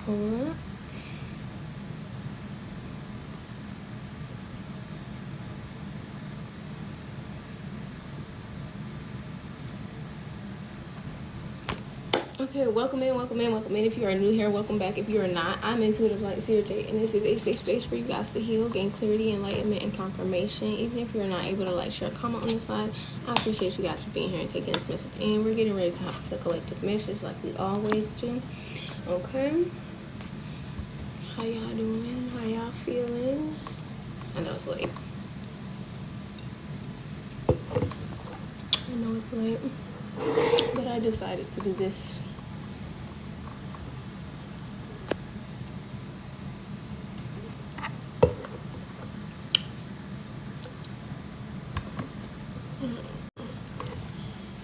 Hold up. Okay, welcome in, welcome in, welcome in. If you are new here, welcome back. If you are not, I'm Intuitive Light Seer J, and this is a safe space for you guys to heal, gain clarity, enlightenment, and confirmation. Even if you're not able to like, share, comment on the side, I appreciate you guys for being here and taking this message in. We're getting ready to have a collective message like we always do. Okay. How y'all doing? How y'all feeling? I know it's late. I know it's late, but I decided to do this.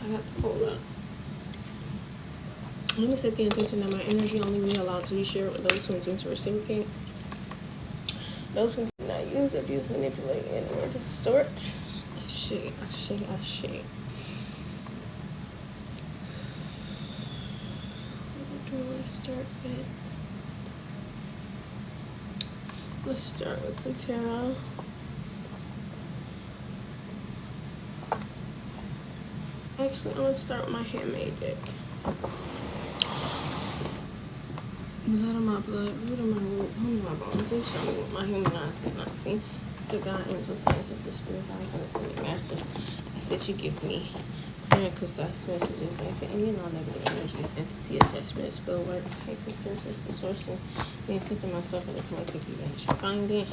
I got to pull up. Let me set the intention that my energy only be allowed to be shared with those who intend to reciprocate. Those who do not use, abuse, manipulate, and or distort. Ashe, ashe, ashe. What do we want to start with? Let's start with some tarot. Actually, I'm going to start with my handmade deck. Blood of my blood, root of my root, home of my bones. Please show me what my human eyes cannot see. The God, angels, ancestors, spirit guides, and ascended masters. I said you give me clear and concise messages like the any and all negative energies, entity, attachment, spell work, hexes, curses, distortions, being sent to myself and the collective event. Find it,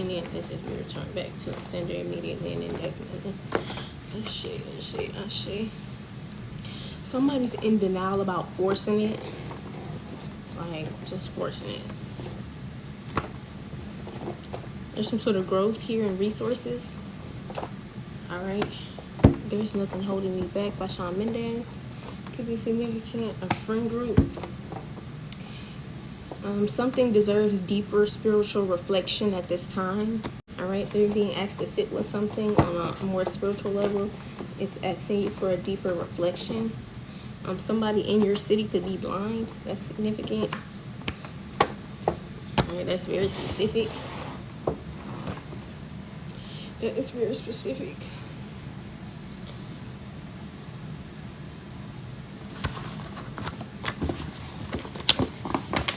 and then as if we return back to the sender immediately and indefinitely. Ashe, ashe, ashe. Somebody's in denial about forcing it. Like, just forcing it. There's some sort of growth here in resources. Alright. There's Nothing Holding Me Back by Shawn Mendes. Could be significant. A friend group. Something deserves deeper spiritual reflection at this time. Alright, so you're being asked to sit with something on a more spiritual level. It's asking you for a deeper reflection. Somebody in your city could be blind. That's significant. Alright, that's very specific. That is very specific.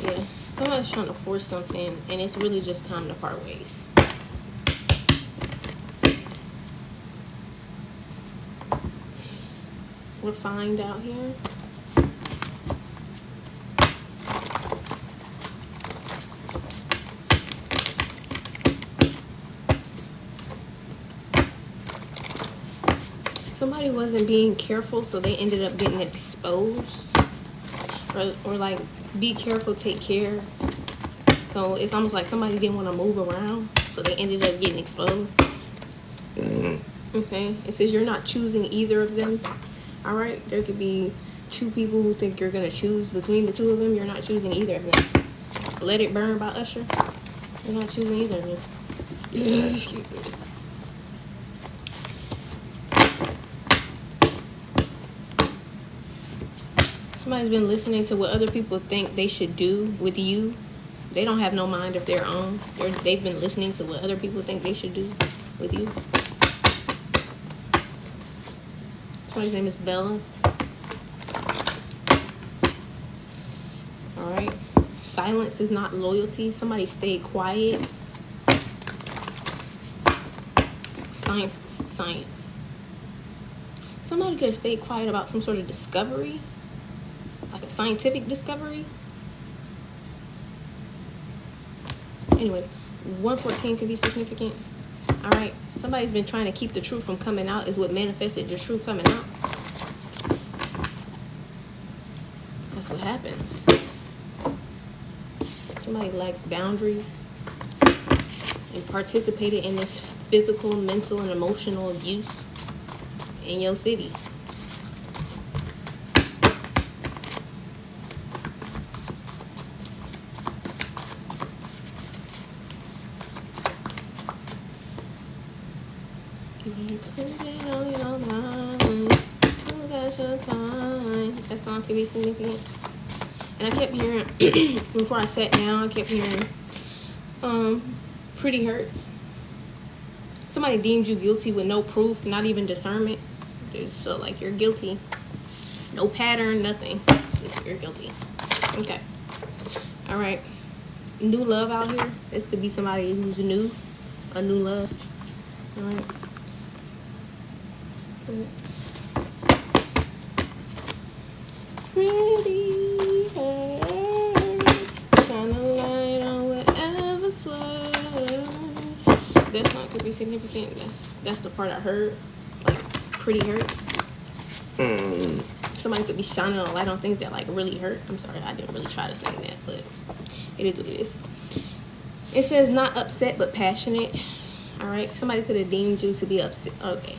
Yeah, somebody's trying to force something, and it's really just time to part ways. We'll find out here. Somebody wasn't being careful, so they ended up getting exposed. Or like, be careful, take care. So it's almost like somebody didn't want to move around, so they ended up getting exposed. Okay, it says you're not choosing either of them. Alright, there could be two people who think you're going to choose between the two of them. You're not choosing either of them. Let It Burn by Usher. You're not choosing either of them. Yeah, just keep it. Somebody's been listening to what other people think they should do with you. They don't have no mind of their own. They've been listening to what other people think they should do with you. Somebody's name is Bella. Alright. Silence is not loyalty. Somebody stayed quiet. Science. Somebody could have stayed quiet about some sort of discovery. Like a scientific discovery. Anyways, 114 could be significant. Alright. Somebody's been trying to keep the truth from coming out, is what manifested the truth coming out. That's what happens. Somebody lacks boundaries and participated in this physical, mental, and emotional abuse in your city. That song can be significant. And I kept hearing, before I sat down, I kept hearing, pretty hurts. Somebody deemed you guilty with no proof, not even discernment. They just feel like you're guilty. No pattern, nothing. Just you're guilty. Okay. All right. New love out here. This could be somebody who's new. A new love. All right. Pretty hurts. Shine a light on whatever's worse. That's not could be significant. That's the part I heard. Like pretty hurts. Somebody could be shining a light on things that like really hurt. I'm sorry, I didn't really try to say that, but it is what it is. It says not upset but passionate. All right, somebody could have deemed you to be upset. Okay,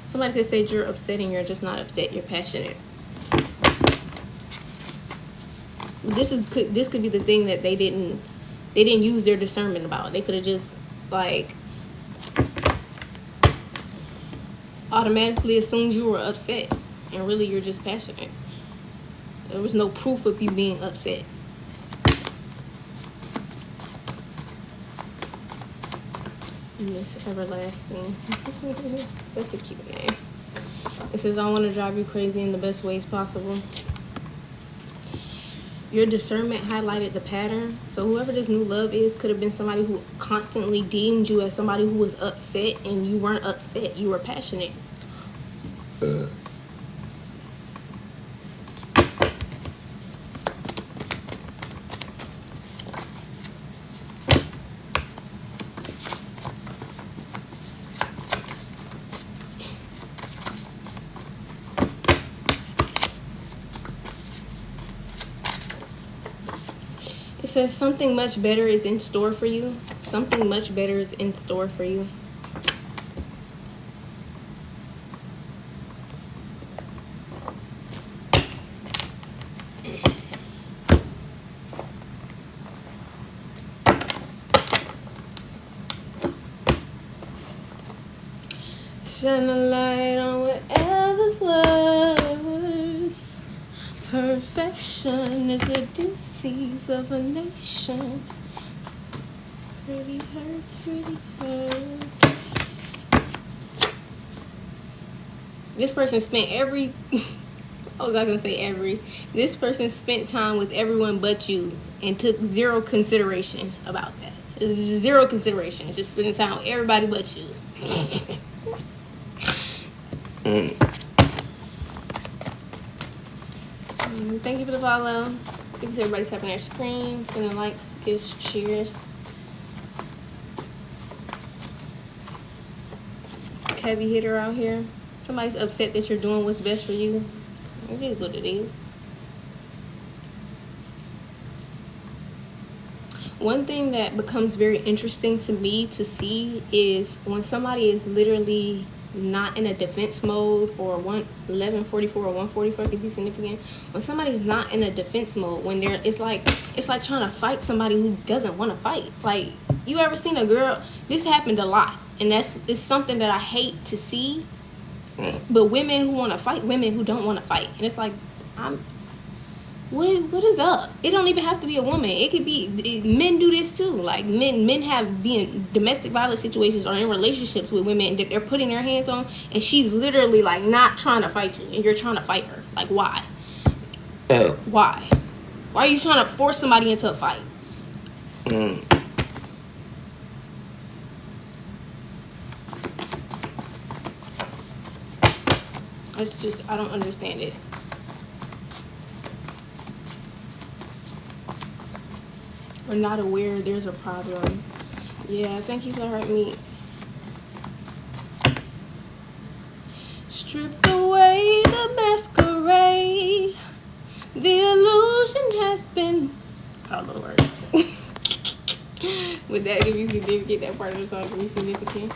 somebody could have said you're upset and you're just not upset. You're passionate. This could be the thing that they didn't use their discernment about. They could have just like automatically assumed you were upset, and really you're just passionate. There was no proof of you being upset. Miss Everlasting. That's a cute name. It says, I want to drive you crazy in the best ways possible. Your discernment highlighted the pattern. So whoever this new love is could have been somebody who constantly deemed you as somebody who was upset, and you weren't upset. You were passionate. It says something much better is in store for you. Something much better is in store for you. Shine a light on whatever's worse. Perfection is the disease of a nation. Pretty hurts, pretty hurts. This person spent this person spent time with everyone but you and took zero consideration about that. It was just zero consideration. Just spending time with everybody but you. Thank you for the follow. Thank you to everybody tapping their screen, sending likes, gifts, cheers. Heavy hitter out here. Somebody's upset that you're doing what's best for you. It is what it is. One thing that becomes very interesting to me to see is when somebody is literally not in a defense mode, or 1144 or 144 could be significant. When somebody's not in a defense mode, when it's like trying to fight somebody who doesn't want to fight. Like, you ever seen a girl? This happened a lot, and it's something that I hate to see. But women who want to fight women who don't want to fight, and it's like, what is up? It don't even have to be a woman. It could be men do this too. Like men have been domestic violence situations or in relationships with women that they're putting their hands on, and she's literally like not trying to fight you, and you're trying to fight her. Like, why? Why are you trying to force somebody into a fight? It's just, I don't understand it. We're not aware there's a problem. Yeah, thank you for hurting me. Stripped away the masquerade. The illusion has been... I don't know the words. Would that give me significant? That part of the song give me significant?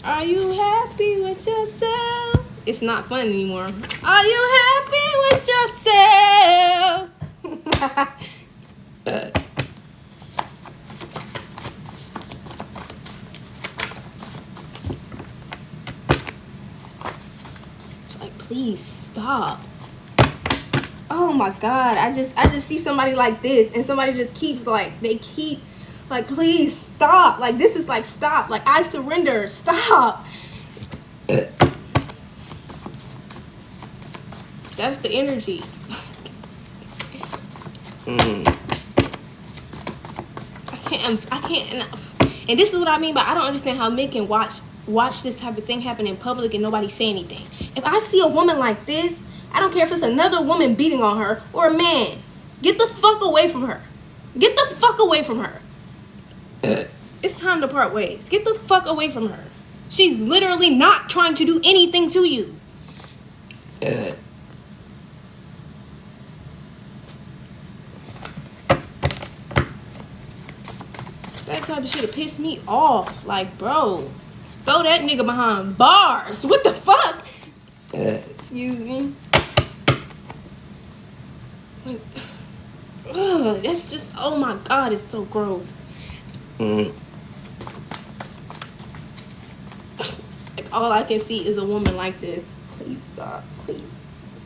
Are you happy with yourself? It's not fun anymore. Are you happy with yourself? Like, please stop. Oh, oh my God, I just see somebody like this, and somebody just keeps like, they keep like, please stop. Like, this is like, stop. Like, I surrender. Stop. That's the energy. I can't. And this is what I mean by I don't understand how men can watch this type of thing happen in public and nobody say anything. If I see a woman like this, I don't care if it's another woman beating on her or a man. Get the fuck away from her. Get the fuck away from her. It's time to part ways. Get the fuck away from her. She's literally not trying to do anything to you. That type of shit will piss me off. Like, bro, throw that nigga behind bars. What the fuck? Excuse me. Like, that's just, oh my God, it's so gross. Like, all I can see is a woman like this. Please stop.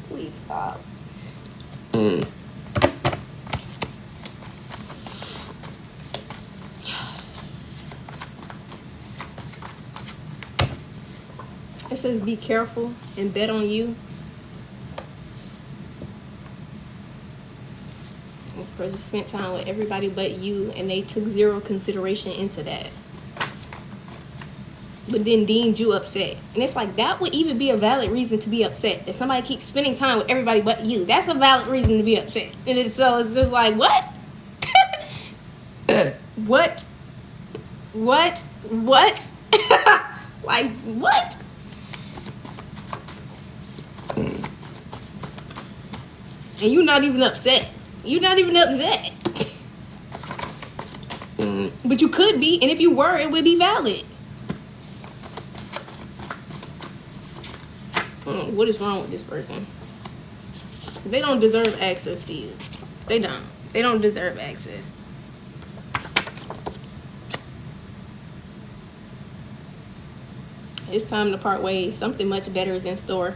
Please stop. It says be careful and bet on you. This person spent time with everybody but you, and they took zero consideration into that. But then deemed you upset. And it's like, that would even be a valid reason to be upset. That somebody keeps spending time with everybody but you. That's a valid reason to be upset. And so it's just like, what? What? Like, what? And you're not even upset. But you could be, and if you were, it would be valid. What is wrong with this person? They don't deserve access to you. They don't deserve access. It's time to part ways. Something much better is in store.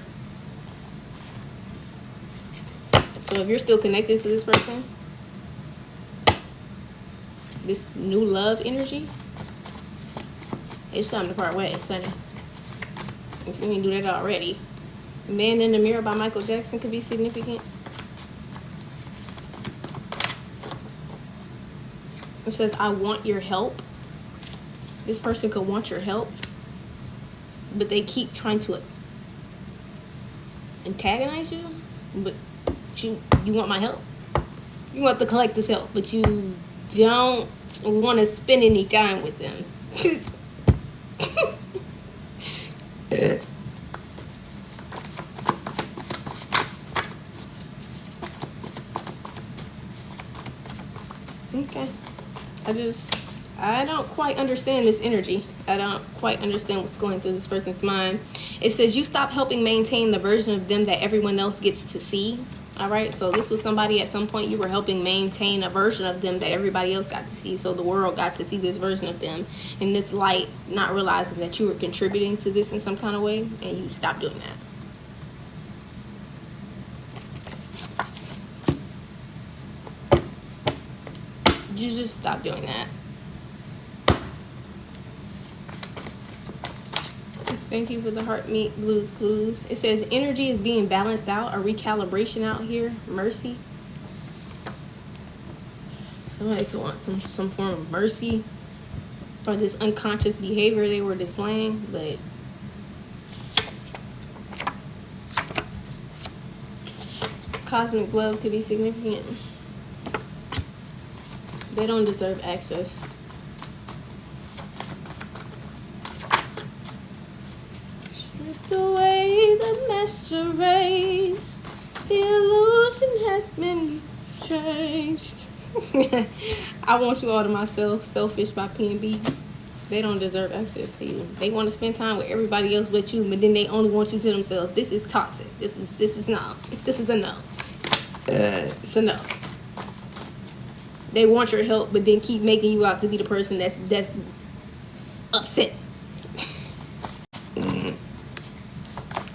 So if you're still connected to this person, this new love energy, it's time to part ways, honey. If you didn't do that already. Man in the Mirror by Michael Jackson could be significant. It says, I want your help. This person could want your help, but they keep trying to antagonize you. But you want my help. You want the collective's help, but you don't want to spend any time with them. Okay. I don't quite understand this energy. I don't quite understand what's going through this person's mind. It says you stop helping maintain the version of them that everyone else gets to see. All right. So this was somebody at some point you were helping maintain a version of them that everybody else got to see. So the world got to see this version of them in this light, not realizing that you were contributing to this in some kind of way, and you stopped doing that. You just stop doing that. Thank you for the heart meet blues clues. It says energy is being balanced out, a recalibration out here. Mercy. Somebody could want some form of mercy for this unconscious behavior they were displaying, but cosmic love could be significant. They don't deserve access. Strip away the masquerade. The illusion has been changed. I Want You All to Myself, Selfish by P&B. They don't deserve access to you. They want to spend time with everybody else but you, but then they only want you to themselves. This is toxic. This is no. This is a no. It's a no. They want your help, but then keep making you out to be the person that's upset.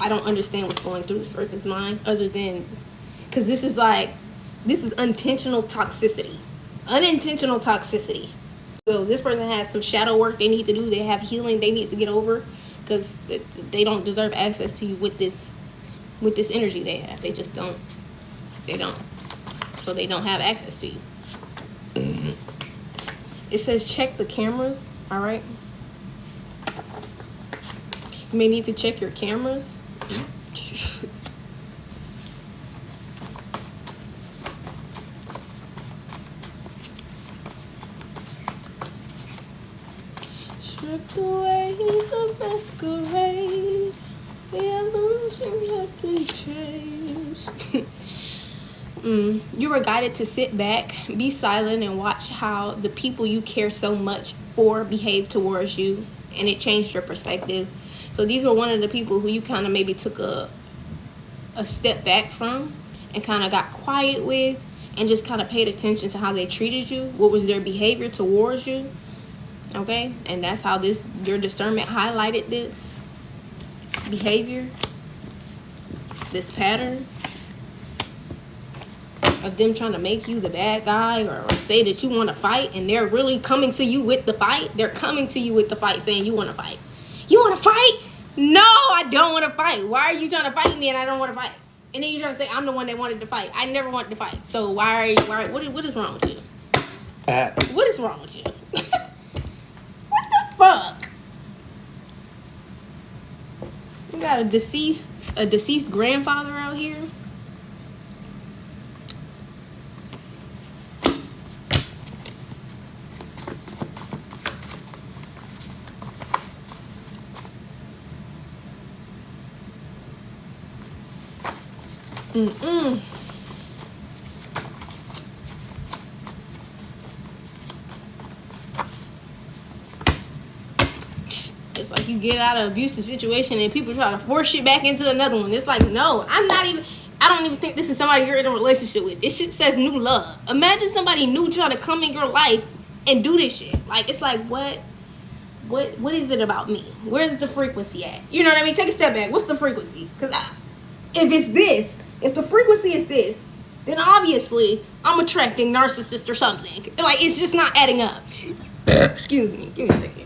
I don't understand what's going through this person's mind, other than Because this is unintentional toxicity. Unintentional toxicity. So this person has some shadow work they need to do. They have healing they need to get over, because they don't deserve access to you with this energy they have. They just don't. They don't. So they don't have access to you. It says check the cameras. All right. You may need to check your cameras. Stripped away the masquerade. The illusion has been changed. You were guided to sit back, be silent, and watch how the people you care so much for behave towards you, and it changed your perspective. So these were one of the people who you kind of maybe took a step back from and kind of got quiet with, and just kind of paid attention to how they treated you, what was their behavior towards you. Okay, and that's how your discernment highlighted this behavior, this pattern of them trying to make you the bad guy, or say that you want to fight, and they're really coming to you with the fight. They're coming to you with the fight, saying you want to fight. You want to fight? No, I don't want to fight. Why are you trying to fight me and I don't want to fight? And then you're trying to say I'm the one that wanted to fight. I never wanted to fight. So why what is wrong with you? What is wrong with you? What the fuck? You got a deceased grandfather out here. It's like you get out of an abusive situation and people try to force shit back into another one. It's like, no, I don't even think this is somebody you're in a relationship with. This shit says new love. Imagine somebody new trying to come in your life and do this shit. Like, it's like, what is it about me? Where's the frequency at? You know what I mean? Take a step back. What's the frequency? Because if the frequency is this, then obviously I'm attracting narcissist or something. Like, it's just not adding up. Excuse me. Give me a second.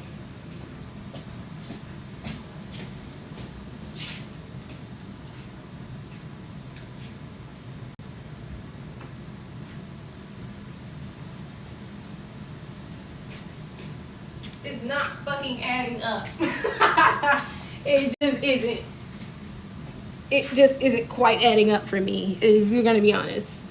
It's not fucking adding up. It just isn't. It just isn't quite adding up for me. You're gonna be honest.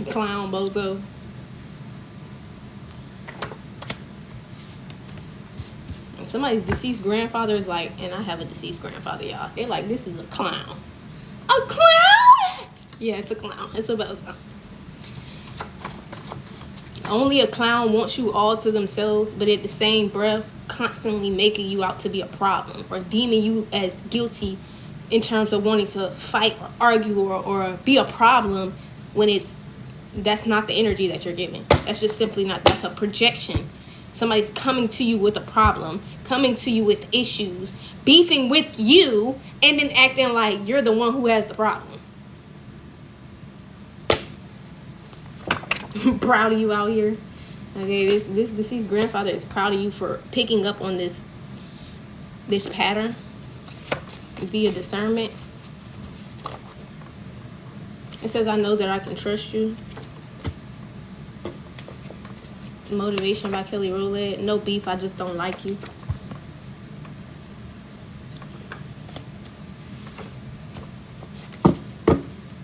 Clown bozo. And somebody's deceased grandfather is like, and I have a deceased grandfather, y'all. They're like, this is a clown. A clown? Yeah, it's a clown. It's a bozo. Only a clown wants you all to themselves, but at the same breath, constantly making you out to be a problem or deeming you as guilty in terms of wanting to fight or argue or be a problem when that's not the energy that you're giving. That's just simply not. That's a projection. Somebody's coming to you with a problem, coming to you with issues, beefing with you, and then acting like you're the one who has the problem. Proud of you out here. Okay, this deceased grandfather is proud of you for picking up on this pattern via discernment. It says, I know that I can trust you. Motivation by Kelly Rowland. No beef, I just don't like you.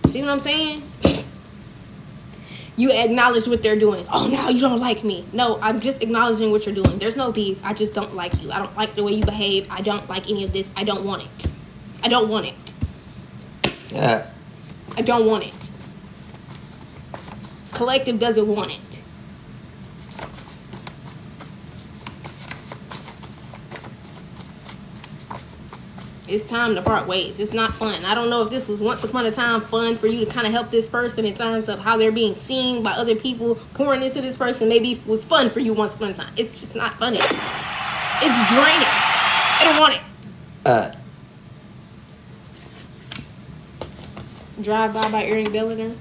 See what I'm saying? You acknowledge what they're doing. Oh, now you don't like me. No, I'm just acknowledging what you're doing. There's no beef. I just don't like you. I don't like the way you behave. I don't like any of this. I don't want it. I don't want it. Yeah. I don't want it. Collective doesn't want it. It's time to part ways. It's not fun. I don't know if this was once upon a time fun for you to kind of help this person in terms of how they're being seen by other people, pouring into this person. Maybe it was fun for you once upon a time. It's just not funny. It's draining. I don't want it. Drive by Eric Bellinger.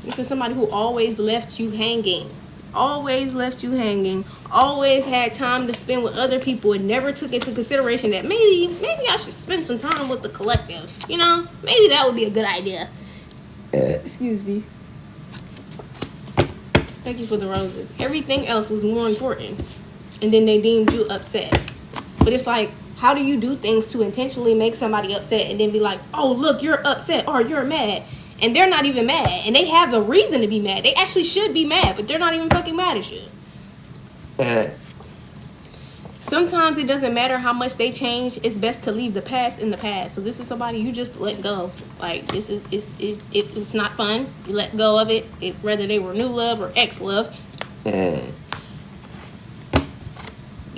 This is somebody who always left you hanging. Always left you hanging. Always had time to spend with other people and never took into consideration that maybe I should spend some time with the collective. You know? Maybe that would be a good idea. Excuse me. Thank you for the roses. Everything else was more important. And then they deemed you upset. But it's like, how do you do things to intentionally make somebody upset and then be like, oh, look, you're upset or you're mad. And they're not even mad. And they have the reason to be mad. They actually should be mad, but they're not even fucking mad at you. Sometimes it doesn't matter how much they change. It's best to leave the past in the past. So this is somebody you just let go. Like, this is it's not fun. You let go of it. Whether they were new love or ex-love. The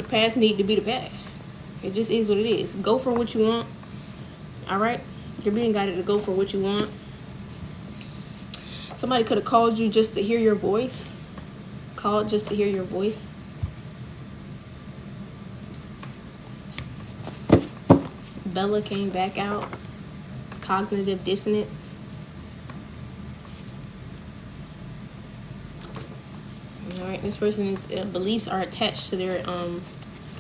past need to be the past. It just is what it is. Go for what you want. Alright? You're being guided to go for what you want. Somebody could have called you just to hear your voice. Called just to hear your voice. Bella came back out. Cognitive dissonance. Alright, this person's beliefs are attached to their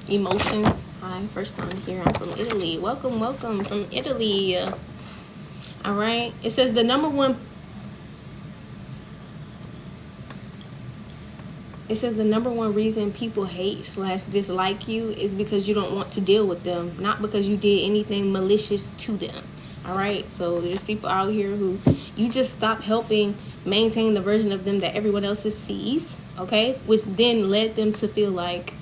emotions. Hi, first time here. I'm from Italy. Welcome, welcome from Italy. Alright, it says the number one reason people hate/dislike you is because you don't want to deal with them, not because you did anything malicious to them. Alright, so there's people out here who you just stop helping maintain the version of them that everyone else sees, okay? Which then led them to feel like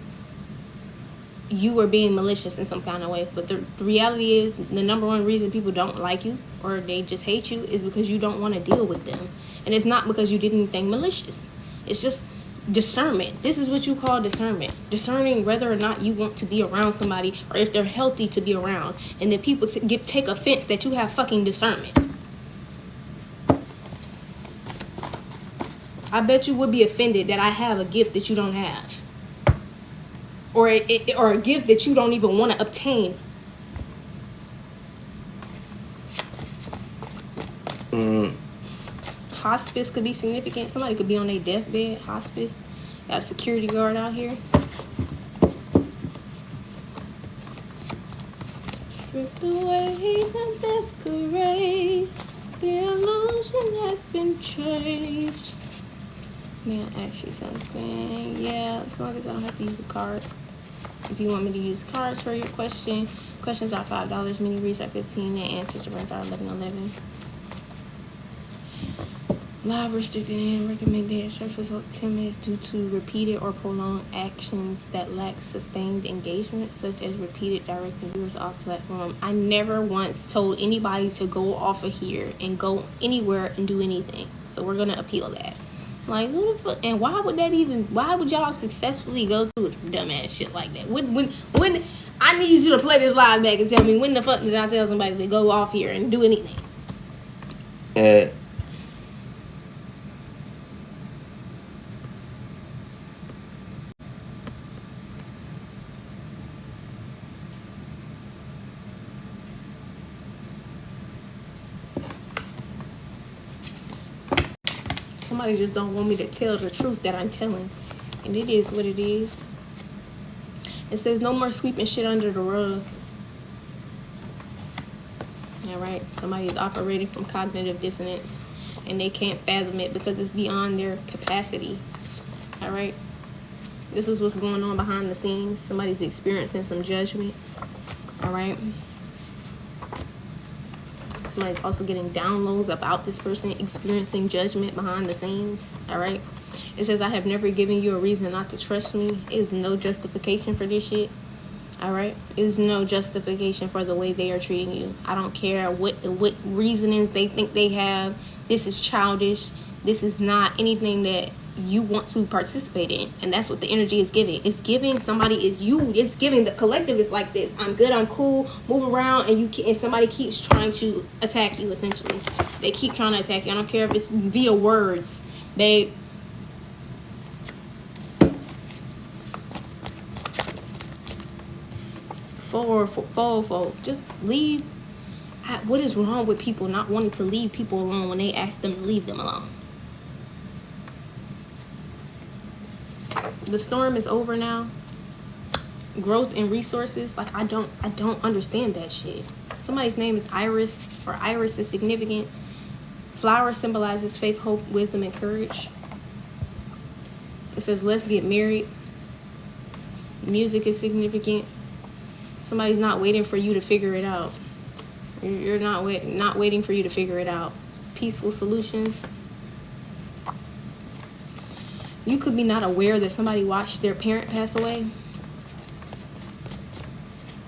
you were being malicious in some kind of way. But the reality is, the number one reason people don't like you or they just hate you is because you don't want to deal with them. And it's not because you did anything malicious. It's just discernment. This is what you call discernment. Discerning whether or not you want to be around somebody or if they're healthy to be around. And then people take offense that you have fucking discernment. I bet you would be offended that I have a gift that you don't have. Or a gift that you don't even want to obtain. Hospice could be significant. Somebody could be on their deathbed. Hospice. Got a security guard out here. Stripped away the masquerade. The illusion has been changed. May I ask you something? Yeah, as long as I don't have to use the cards. If you want me to use the cards for your question, questions are $5. Mini reads are $15. And answers to ranks are $11.11. Live restricted and recommended. Search results 10 minutes due to repeated or prolonged actions that lack sustained engagement, such as repeated directing viewers off platform. I never once told anybody to go off of here and go anywhere and do anything. So we're gonna appeal that. Like, who the fuck? And why would y'all successfully go through dumbass shit like that? When I need you to play this live back and tell me when the fuck did I tell somebody to go off here and do anything? Somebody just don't want me to tell the truth that I'm telling. And it is what it is. It says no more sweeping shit under the rug. Alright, somebody's operating from cognitive dissonance and they can't fathom it because it's beyond their capacity. Alright, this is what's going on behind the scenes. Somebody's experiencing some judgment. Alright, somebody's also getting downloads about this person experiencing judgment behind the scenes. Alright, it says I have never given you a reason not to trust me. It is no justification for this shit. Alright, it is no justification for the way they are treating you. I don't care what reasonings they think they have. This is childish. This is not anything that you want to participate in. And that's what the energy is giving. It's giving it's giving the collective is like this. I'm good, I'm cool, move around, and somebody keeps trying to attack you. Essentially, they keep trying to attack you. I don't care if it's via words, babe. 404. Just leave. What is wrong with people not wanting to leave people alone when they ask them to leave them alone? The storm is over now. Growth and resources. Like, I don't understand that shit. Somebody's name is Iris, or Iris is significant. Flower symbolizes faith, hope, wisdom, and courage. It says, let's get married. Music is significant. Somebody's not waiting for you to figure it out. You're not waiting for you to figure it out. Peaceful solutions. You could be not aware that somebody watched their parent pass away.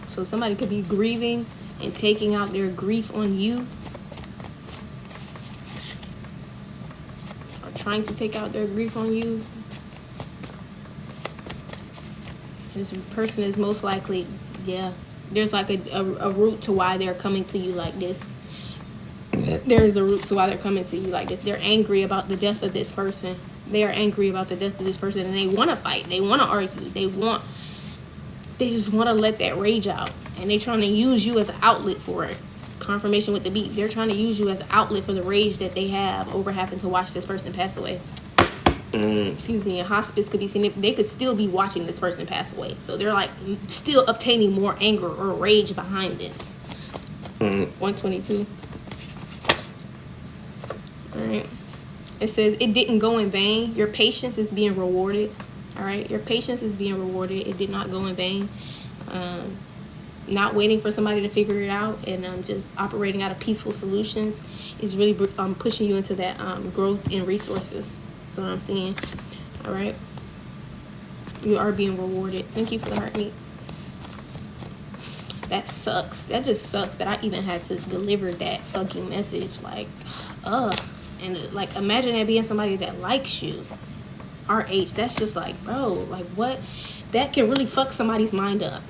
So somebody could be grieving and taking out their grief on you. Or trying to take out their grief on you. This person is most likely, yeah, there's like a root to why they're coming to you like this. There is a root to why they're coming to you like this. They're angry about the death of this person. They are angry about the death of this person, and they want to fight. They want to argue. They just want to let that rage out, and they're trying to use you as an outlet for it. Confirmation with the beat. They're trying to use you as an outlet for the rage that they have over having to watch this person pass away. Excuse me. A hospice could be significant. They could still be watching this person pass away, so they're like still obtaining more anger or rage behind this. 122. All right. It says it didn't go in vain. Your patience is being rewarded. All right. Your patience is being rewarded. It did not go in vain. Not waiting for somebody to figure it out and just operating out of peaceful solutions is really pushing you into that growth and resources. That's what I'm seeing. All right. You are being rewarded. Thank you for the heart meat. That sucks. That just sucks that I even had to deliver that fucking message. Like, and like, imagine that being somebody that likes you. Our age. That's just like, bro, like what? That can really fuck somebody's mind up.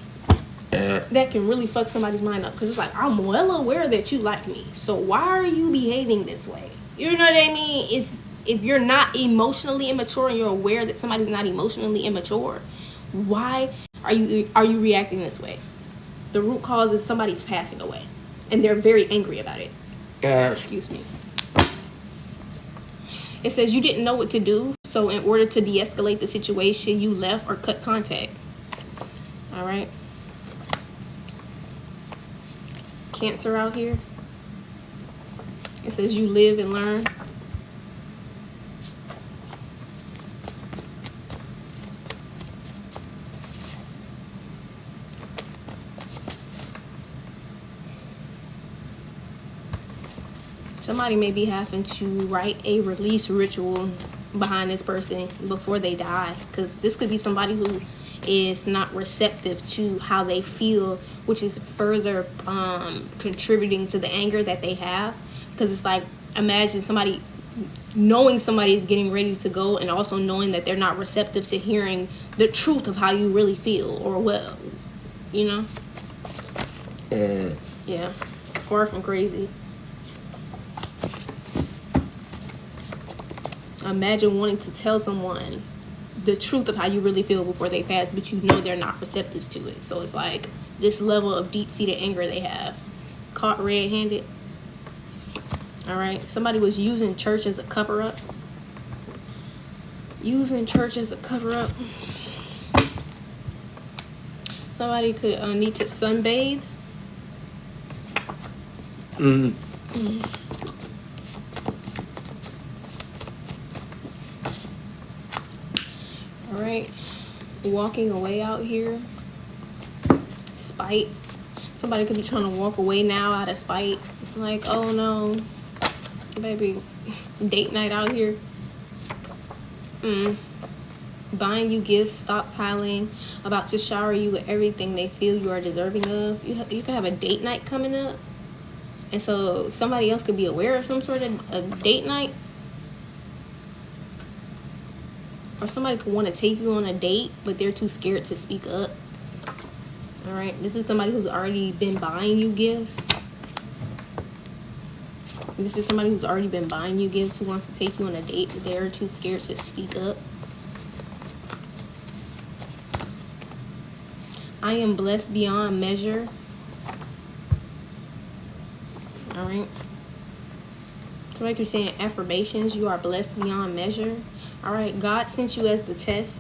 That can really fuck somebody's mind up. Because it's like, I'm well aware that you like me. So why are you behaving this way? You know what I mean? If you're not emotionally immature and you're aware that somebody's not emotionally immature, why are you reacting this way? The root cause is somebody's passing away. And they're very angry about it. Excuse me. It says you didn't know what to do. So in order to de-escalate the situation, you left or cut contact. All right. Cancer out here. It says you live and learn. Somebody may be having to write a release ritual behind this person before they die, because this could be somebody who is not receptive to how they feel, which is further contributing to the anger that they have. Because it's like, imagine somebody knowing somebody is getting ready to go and also knowing that they're not receptive to hearing the truth of how you really feel, or what, you know. Yeah, far from crazy. Imagine wanting to tell someone the truth of how you really feel before they pass, but you know they're not receptive to it. So it's like this level of deep-seated anger they have. Caught red-handed. All right. Somebody was using church as a cover-up. Using church as a cover-up. Somebody could need to sunbathe. Alright, walking away out here. Spite. Somebody could be trying to walk away now out of spite. Like, oh no, baby, date night out here. Buying you gifts, stockpiling, about to shower you with everything they feel you are deserving of. You could have a date night coming up. And so somebody else could be aware of some sort of a date night. Or somebody could want to take you on a date, but they're too scared to speak up. All right. This is somebody who's already been buying you gifts. This is somebody who's already been buying you gifts, who wants to take you on a date, but they're too scared to speak up. I am blessed beyond measure. All right. So like you're saying affirmations, you are blessed beyond measure. All right. God sent you as the test.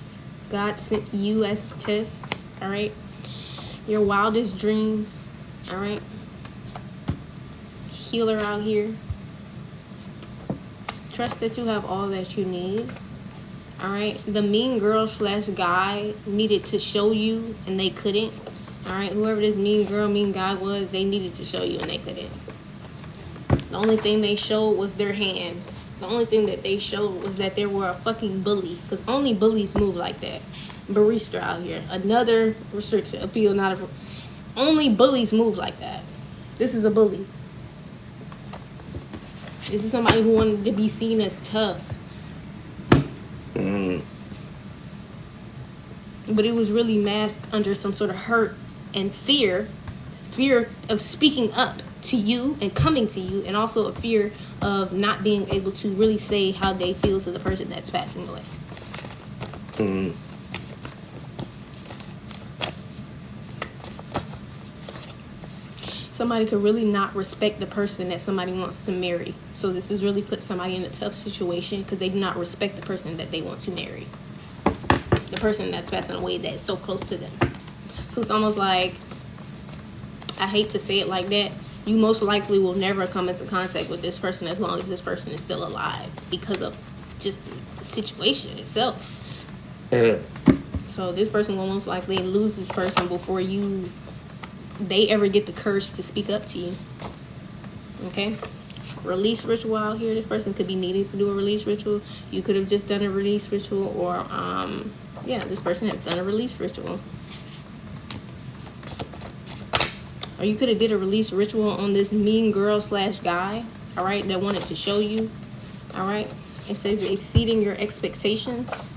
God sent you as the test. All right. Your wildest dreams. All right. Healer out here. Trust that you have all that you need. All right. The mean girl / guy needed to show you and they couldn't. All right. Whoever this mean girl, mean guy was, they needed to show you and they couldn't. The only thing they showed was their hand. The only thing that they showed was that they were a fucking bully. Because only bullies move like that. Barista out here. Another restriction. Appeal, not a... Only bullies move like that. This is a bully. This is somebody who wanted to be seen as tough. But it was really masked under some sort of hurt and fear. Fear of speaking up to you and coming to you, and also a fear of not being able to really say how they feel to the person that's passing away. Somebody could really not respect the person that somebody wants to marry. So this has really put somebody in a tough situation because they do not respect the person that they want to marry. The person that's passing away that's so close to them. So it's almost like, I hate to say it like that, you most likely will never come into contact with this person as long as this person is still alive because of just the situation itself. So this person will most likely lose this person before they ever get the courage to speak up to you. Okay? Release ritual out here. This person could be needing to do a release ritual. You could have just done a release ritual, or this person has done a release ritual. Or you could have did a release ritual on this mean girl / guy, all right, that wanted to show you, all right. It says exceeding your expectations.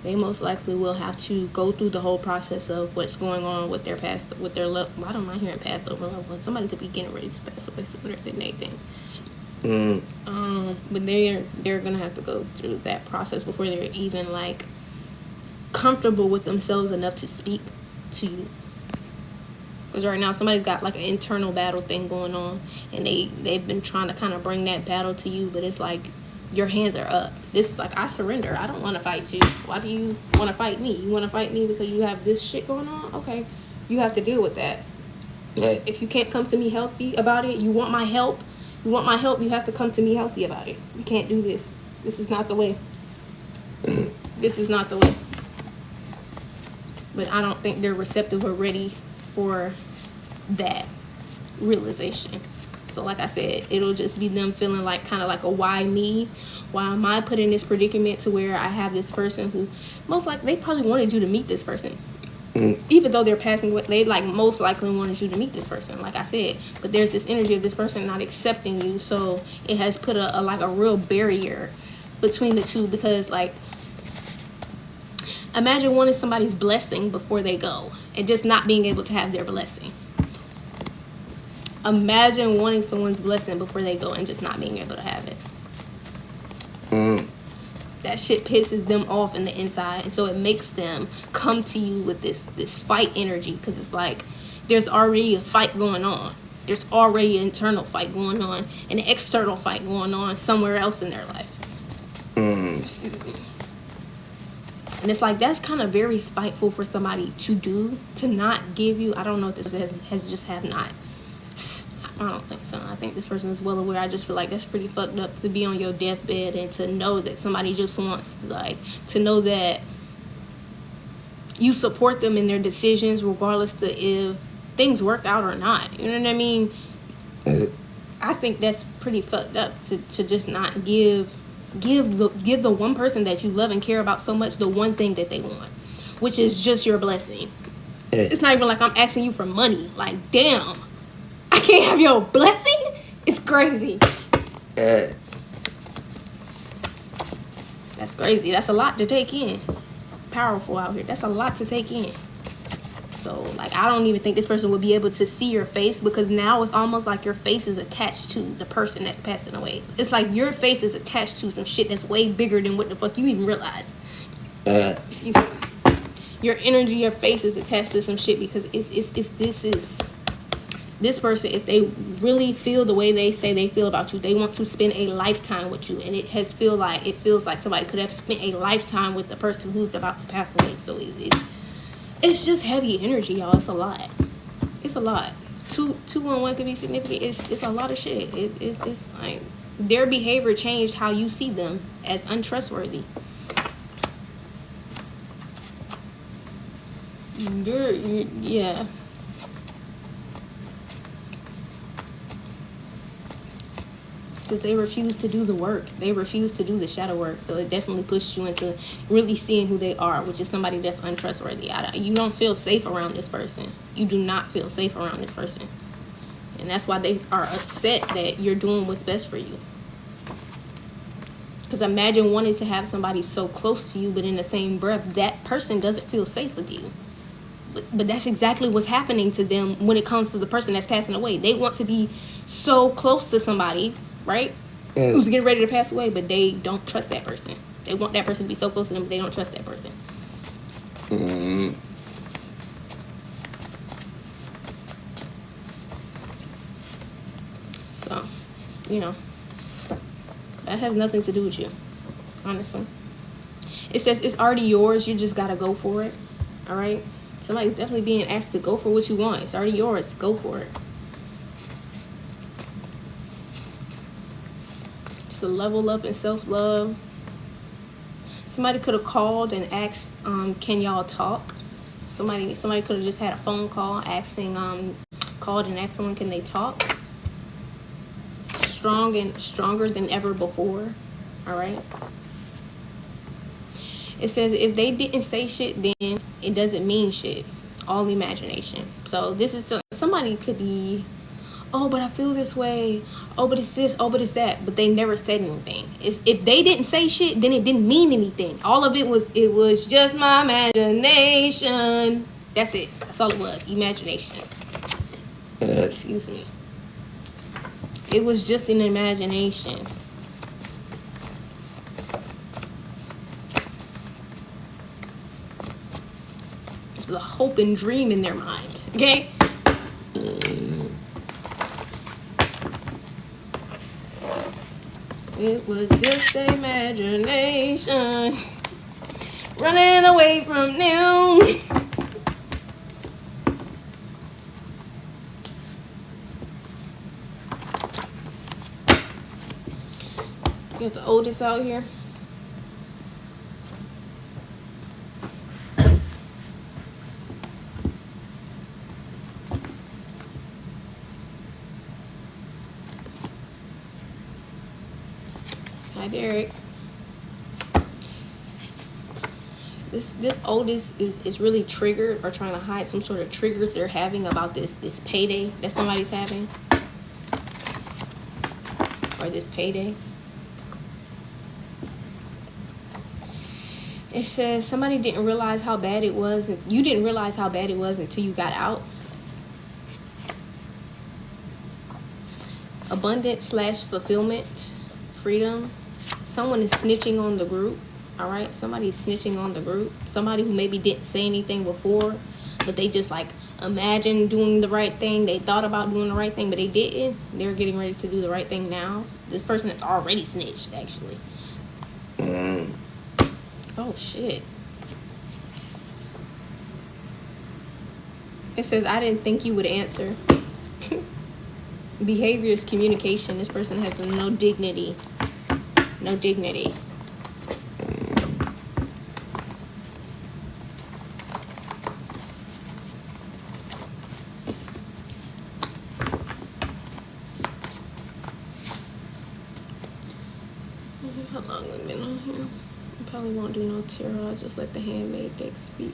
They most likely will have to go through the whole process of what's going on with their past, with their love. I don't mind hearing past over loved ones. Somebody could be getting ready to pass away sooner than they think. But they're gonna have to go through that process before they're even like comfortable with themselves enough to speak to you. Because right now somebody's got like an internal battle thing going on, and they've been trying to kind of bring that battle to you, but it's like your hands are up. This is like, I surrender. I don't want to fight you. Why do you want to fight me? You want to fight me because you have this shit going on? Okay, you have to deal with that. Yeah. If you can't come to me healthy about it, you want my help. You want my help, you have to come to me healthy about it. You can't do this. This is not the way. This is not the way. But I don't think they're receptive or ready for that realization. So like I said, it'll just be them feeling like kind of like a why me? Why am I put in this predicament to where I have this person who most likely, they probably wanted you to meet this person. Even though they're passing away, they like most likely wanted you to meet this person, like I said. But there's this energy of this person not accepting you, so it has put a real barrier between the two. Because like, imagine wanting somebody's blessing before they go and just not being able to have their blessing. Imagine wanting someone's blessing before they go and just not being able to have it. That shit pisses them off in the inside, and so it makes them come to you with this fight energy, because it's like there's already a fight going on. There's already an internal fight going on and an external fight going on somewhere else in their life. Excuse me. And it's like, that's kind of very spiteful for somebody to do, to not give you. I don't know if this has just have not. I don't think so. I think this person is well aware. I just feel like that's pretty fucked up to be on your deathbed and to know that somebody just wants, like, to know that you support them in their decisions regardless to if things work out or not. You know what I mean? I think that's pretty fucked up to just not give the one person that you love and care about so much the one thing that they want, which is just your blessing. It's not even like I'm asking you for money. Like, damn, I can't have your blessing? It's crazy. That's crazy. That's a lot to take in. Powerful out here. That's a lot to take in. So, like, I don't even think this person would be able to see your face, because now it's almost like your face is attached to the person that's passing away. It's like your face is attached to some shit that's way bigger than what the fuck you even realize. Excuse me. your energy, your face is attached to some shit, because this person, if they really feel the way they say they feel about you, they want to spend a lifetime with you, and it feels like somebody could have spent a lifetime with the person who's about to pass away. So it's just heavy energy, y'all. It's a lot. It's a lot. 211 could be significant. It's a lot of shit. It's like their behavior changed how you see them as untrustworthy. Yeah. Because they refuse to do the work. They refuse to do the shadow work. So it definitely pushed you into really seeing who they are, which is somebody that's untrustworthy. You don't feel safe around this person. You do not feel safe around this person. And that's why they are upset that you're doing what's best for you. Because imagine wanting to have somebody so close to you, but in the same breath, that person doesn't feel safe with you. But that's exactly what's happening to them when it comes to the person that's passing away. They want to be so close to somebody, right? Who's getting ready to pass away, but they don't trust that person. They want that person to be so close to them, but they don't trust that person. So, you know, that has nothing to do with you, honestly. It says it's already yours. You just gotta go for it. All right. Somebody's definitely being asked to go for what you want. It's already yours. Go for it. Just a level up in self-love. Somebody could have called and asked, can y'all talk? Somebody could have just had a phone call asking, called and asked someone, can they talk? Stronger than ever before. All right. It says if they didn't say shit, then it doesn't mean shit. All imagination. So this is somebody could be, oh, but I feel this way. Oh, but it's this. Oh, but it's that. But they never said anything. If they didn't say shit, then it didn't mean anything. All of it was just my imagination. That's it. That's all it was. Imagination. Excuse me. It was just an imagination. There's a hope and dream in their mind. Okay? It was just imagination. Running away from them. Got the oldest out here. Hi, Derek. This oldest is really triggered or trying to hide some sort of triggers they're having about this payday that somebody's having, or this payday. It says somebody didn't realize how bad it was. You didn't realize how bad it was until you got out. Abundance / fulfillment, freedom. Someone is snitching on the group. All right, somebody's snitching on the group. Somebody who maybe didn't say anything before, but they just like imagined doing the right thing. They thought about doing the right thing, but they didn't. They're getting ready to do the right thing now. This person has already snitched, actually. Oh, shit. It says, I didn't think you would answer. Behavior is communication. This person has no dignity. No dignity. How long have we been on here? I probably won't do no tarot. I'll just let the handmade deck speak.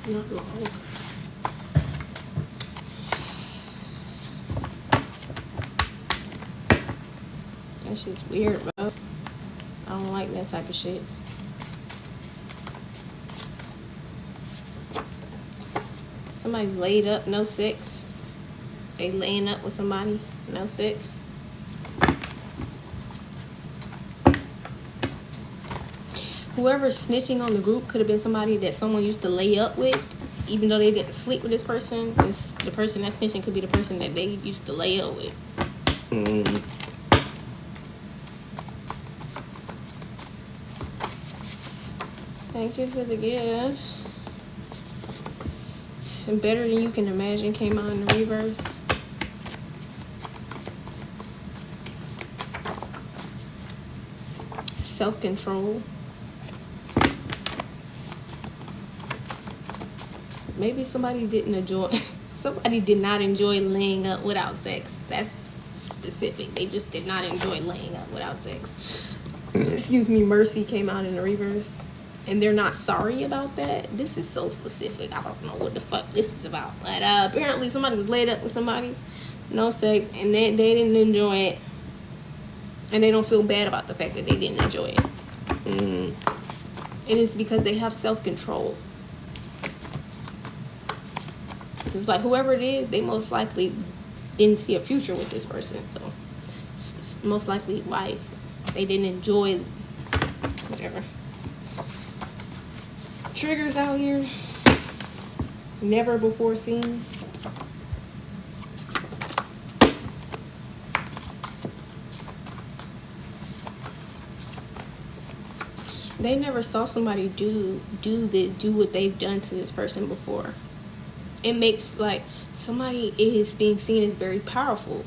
Not long. That shit's weird, bro. I don't like that type of shit. Somebody's laid up, no sex. They laying up with somebody, no sex. whoever's snitching on the group could have been somebody that someone used to lay up with, even though they didn't sleep with this person. The person that's snitching could be the person that they used to lay up with. Thank you for the gifts. And Better Than You Can Imagine came out in the reverse. Self-control. Maybe somebody did not enjoy laying up without sex. That's specific. They just did not enjoy laying up without sex. Excuse me. Mercy came out in the reverse. And they're not sorry about that. This is so specific. I don't know what the fuck this is about. But apparently somebody was laid up with somebody, no sex, and they didn't enjoy it. And they don't feel bad about the fact that they didn't enjoy it. And it's because they have self-control. It's like whoever it is, they most likely didn't see a future with this person. So it's most likely why they didn't enjoy whatever. Triggers out here. Never before seen. They never saw somebody do what they've done to this person before. It makes like somebody is being seen as very powerful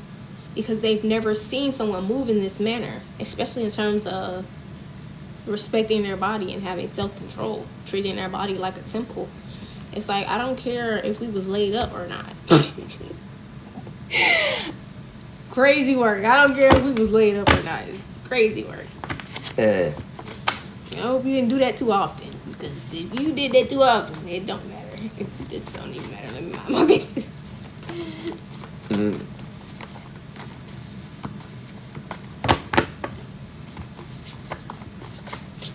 because they've never seen someone move in this manner, especially in terms of respecting their body and having self-control, treating their body like a temple. It's like, I don't care if we was laid up or not. Crazy work. I don't care if we was laid up or not. It's crazy work. I hope you didn't do that too often, because if you did that too often, it don't matter. It just don't even matter. Let me mind my business.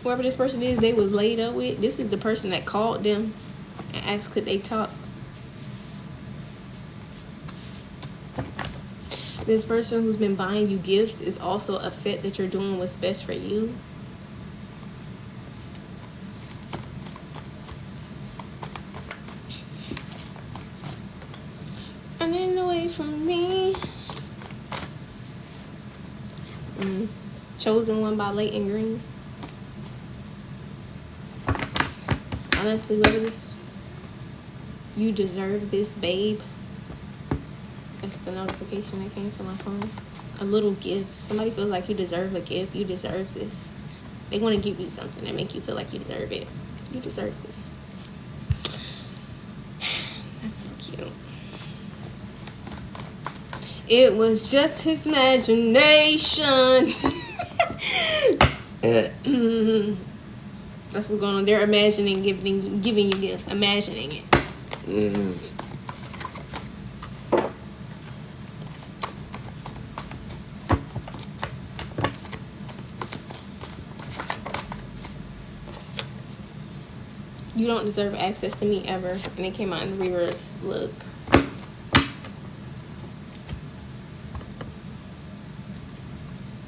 Whoever this person is they was laid up with, this is the person that called them and asked could they talk. This person who's been buying you gifts is also upset that you're doing what's best for you. Running away from me. Chosen One by Leighton Green. Honestly, whoever this, you deserve this, babe. That's the notification that came to my phone. A little gift. Somebody feels like you deserve a gift. You deserve this. They want to give you something that make you feel like you deserve it. You deserve this. That's so cute. It was just his imagination. That's what's going on. They're imagining giving you gifts. Imagining it. You don't deserve access to me ever. And it came out in the reverse. Look.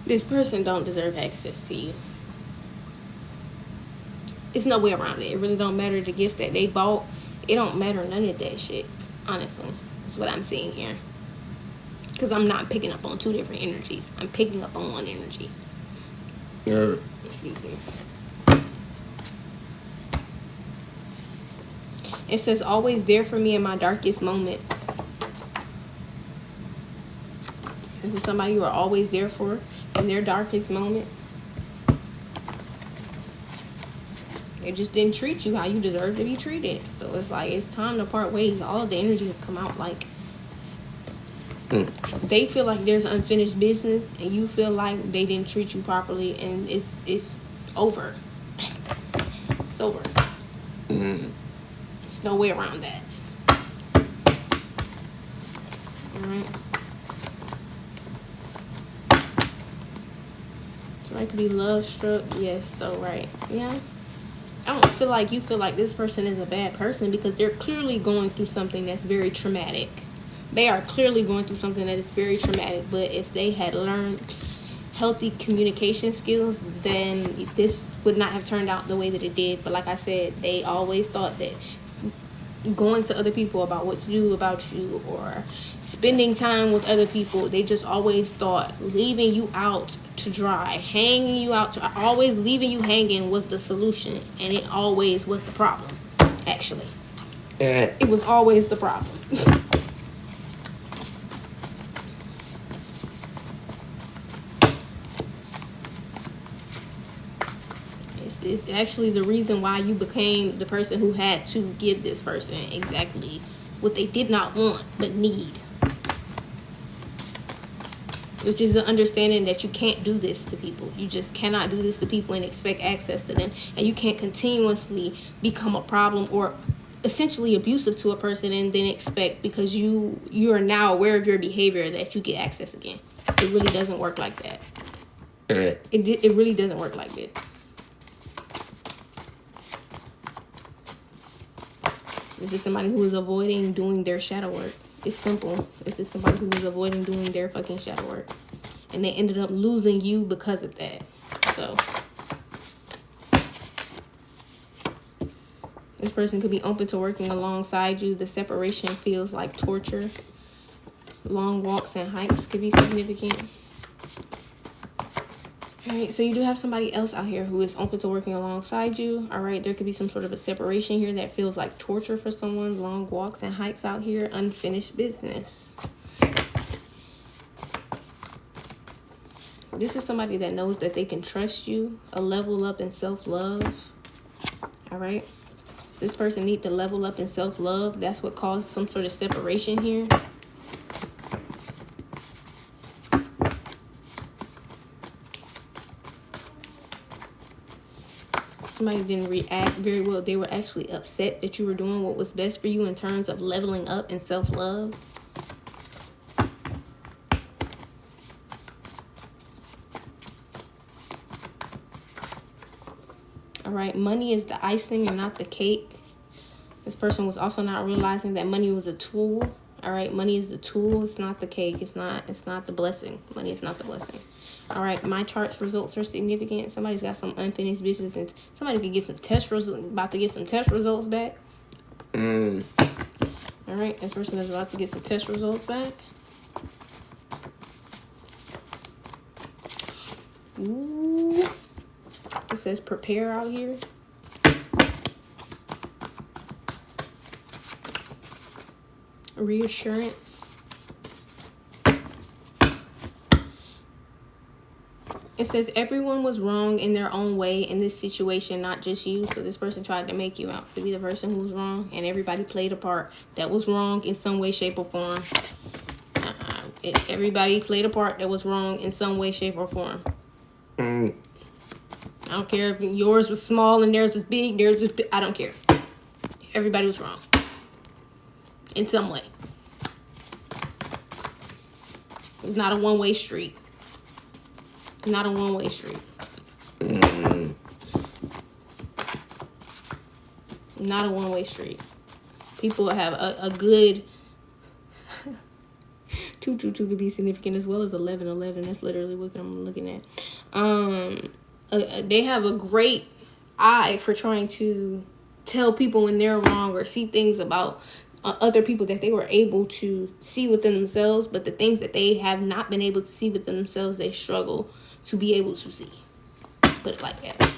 This person don't deserve access to you. It's no way around it. It really don't matter the gifts that they bought. It don't matter none of that shit. Honestly. That's what I'm seeing here. Because I'm not picking up on two different energies. I'm picking up on one energy. Yeah. Excuse me. It says, always there for me in my darkest moments. This is somebody you are always there for in their darkest moments. They just didn't treat you how you deserve to be treated. So it's like, it's time to part ways. All of the energy has come out like they feel like there's unfinished business and you feel like they didn't treat you properly, and it's over. It's over. There's no way around that. Alright. So I could be love struck. Yes, so right. Yeah. I don't feel like you feel like this person is a bad person, because they're clearly going through something that's very traumatic. They are clearly going through something that is very traumatic, but if they had learned healthy communication skills, then this would not have turned out the way that it did. But like I said, they always thought that going to other people about what to do about you, or spending time with other people, they just always thought leaving you out to dry, hanging you out to always leaving you hanging was the solution, and it always was the problem. Actually, it was always the problem. It's actually the reason why you became the person who had to give this person exactly what they did not want but need, which is the understanding that you can't do this to people. You just cannot do this to people and expect access to them, and you can't continuously become a problem or essentially abusive to a person and then expect, because you are now aware of your behavior, that you get access again. It really doesn't work like that. It really doesn't work like this. This is somebody who is avoiding doing their shadow work. It's simple. This is somebody who is avoiding doing their fucking shadow work, and they ended up losing you because of that. So this person could be open to working alongside you. The separation feels like torture. Long walks and hikes could be significant. All right, so you do have somebody else out here who is open to working alongside you. All right, there could be some sort of a separation here that feels like torture for someone. Long walks and hikes out here. Unfinished business. This is somebody that knows that they can trust you. A level up in self-love. All right. This person needs to level up in self-love. That's what caused some sort of separation here. Somebody didn't react very well. They were actually upset that you were doing what was best for you in terms of leveling up in self-love. All right, money is the icing and not the cake. This person was also not realizing that money was a tool. All right, money is the tool. It's not the cake. It's not the blessing. Money is not the blessing. All right, my chart's results are significant. Somebody's got some unfinished business, and somebody could get some test results, about to get some test results back. All right, this person is about to get some test results back. Ooh. It says prepare out here. Reassurance. It says everyone was wrong in their own way in this situation, not just you. So this person tried to make you out to be the person who was wrong, and everybody played a part that was wrong in some way, shape, or form. Everybody played a part that was wrong in some way, shape, or form. I don't care if yours was small and theirs was big, theirs was big. I don't care. Everybody was wrong in some way. It's not a one-way street. Not a one-way street. Not a one-way street. People have a good 222 could be significant, as well as 1111. That's literally what I'm looking at. They have a great eye for trying to tell people when they're wrong, or see things about other people that they were able to see within themselves, but the things that they have not been able to see within themselves, they struggle to be able to see. Put it like that.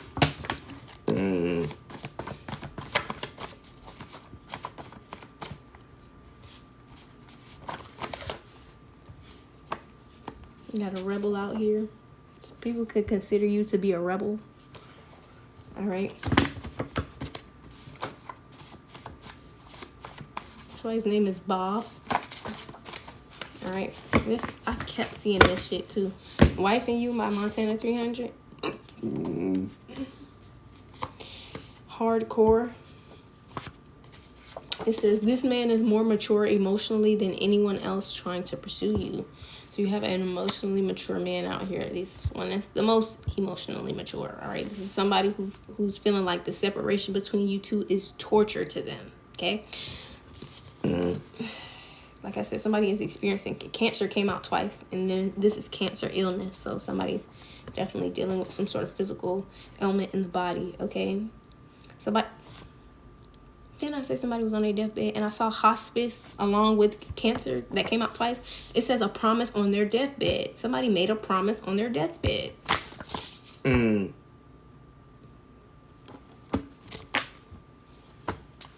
You got a rebel out here. People could consider you to be a rebel. All right. His name is Bob. All right. I kept seeing this shit too. Wife and You by Montana 300. Hardcore. It says this man is more mature emotionally than anyone else trying to pursue you. So you have an emotionally mature man out here. This one is the most emotionally mature. All right. This is somebody who's feeling like the separation between you two is torture to them. Okay. Like I said, somebody is experiencing cancer. Came out twice, and then this is cancer illness. So somebody's definitely dealing with some sort of physical ailment in the body. Okay, somebody. Then I say somebody was on their deathbed, and I saw hospice along with cancer that came out twice. It says a promise on their deathbed. Somebody made a promise on their deathbed.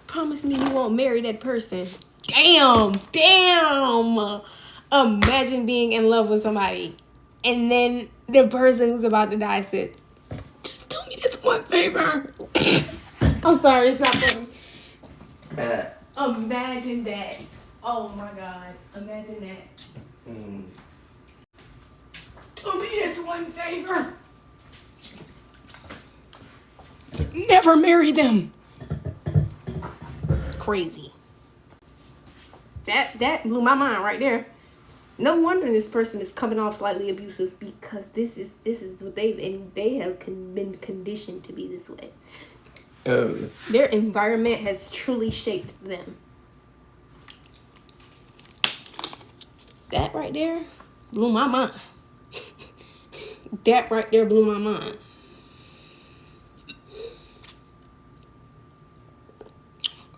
Promise me you won't marry that person. Damn. Imagine being in love with somebody, and then the person who's about to die says, "Just do me this one favor." I'm sorry, it's not funny. Imagine that. Oh my God. Imagine that. Do me this one favor. Never marry them. Crazy. That blew my mind right there. No wonder this person is coming off slightly abusive, because this is what they have been conditioned to be this way. Their environment has truly shaped them. That right there blew my mind. That right there blew my mind.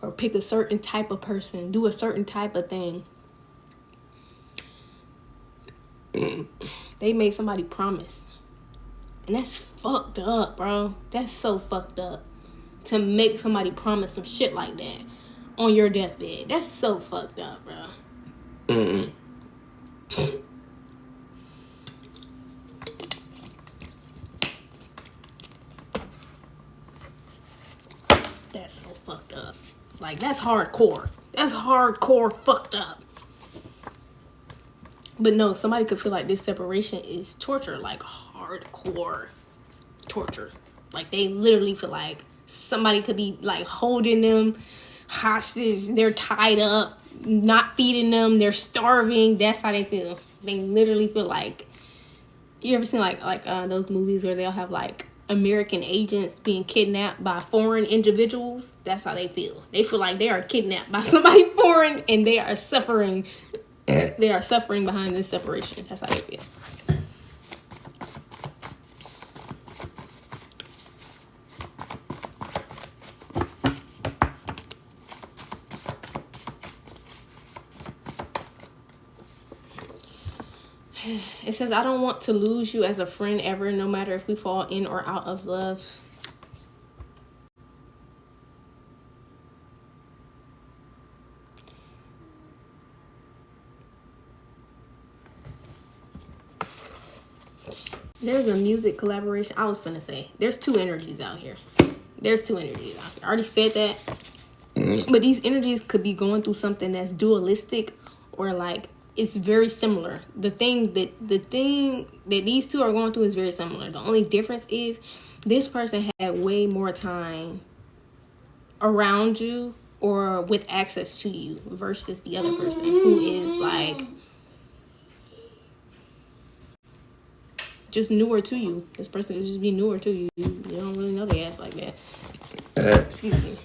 Or pick a certain type of person, do a certain type of thing. They made somebody promise. And that's fucked up, bro. That's so fucked up. To make somebody promise some shit like that on your deathbed. That's so fucked up, bro. That's so fucked up. Like, that's hardcore. That's hardcore fucked up. But no, somebody could feel like this separation is torture. Like, hardcore torture. Like, they literally feel like somebody could be, like, holding them hostage. They're tied up, not feeding them. They're starving. That's how they feel. They literally feel like... You ever seen, like those movies where they'll have, like, American agents being kidnapped by foreign individuals? That's how they feel. They feel like they are kidnapped by somebody foreign, and they are suffering. They are suffering behind this separation. That's how they feel. It says, I don't want to lose you as a friend ever, no matter if we fall in or out of love. There's a music collaboration. I was finna say, there's two energies out here. I already said that. But these energies could be going through something that's dualistic, or like it's very similar. The thing that these two are going through is very similar. The only difference is this person had way more time around you or with access to you versus the other person who is like just newer to you. This person could just be newer to you. You don't really know their ass like that. Excuse me.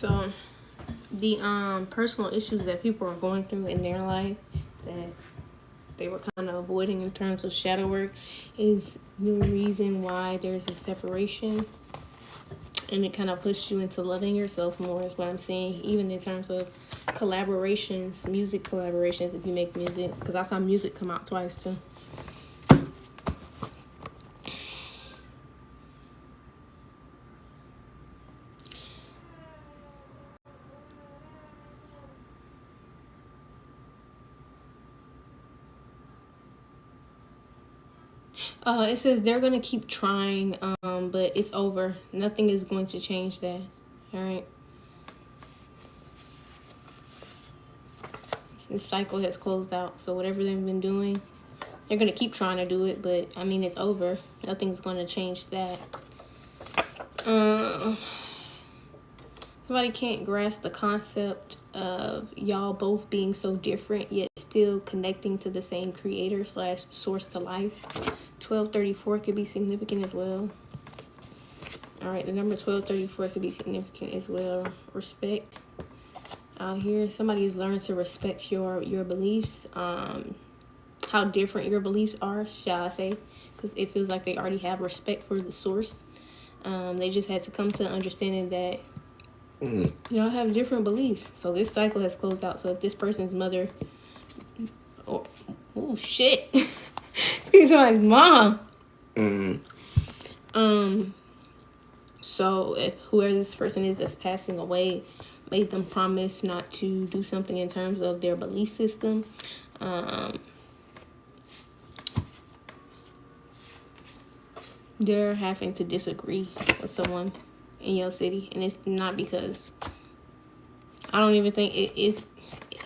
So the personal issues that people are going through in their life that they were kind of avoiding in terms of shadow work is the reason why there's a separation, and it kind of pushed you into loving yourself more is what I'm saying, even in terms of collaborations, music collaborations, if you make music, because I saw music come out twice too. It says they're gonna keep trying, but it's over. Nothing is going to change that. All right. This cycle has closed out. So whatever they've been doing, they're gonna keep trying to do it, but I mean it's over. Nothing's gonna change that. Somebody can't grasp the concept of y'all both being so different yet still connecting to the same creator / source to life. 1234 could be significant as well. All right, the number 1234 could be significant as well. Respect. Out here, somebody has learned to respect your beliefs. How different your beliefs are, shall I say? Because it feels like they already have respect for the source. They just had to come to understanding that y'all have different beliefs. So this cycle has closed out. So if this person's mother, or oh shit, excuse my mom. So if whoever this person is that's passing away made them promise not to do something in terms of their belief system, they're having to disagree with someone in your city, and it's not because I don't even think it is.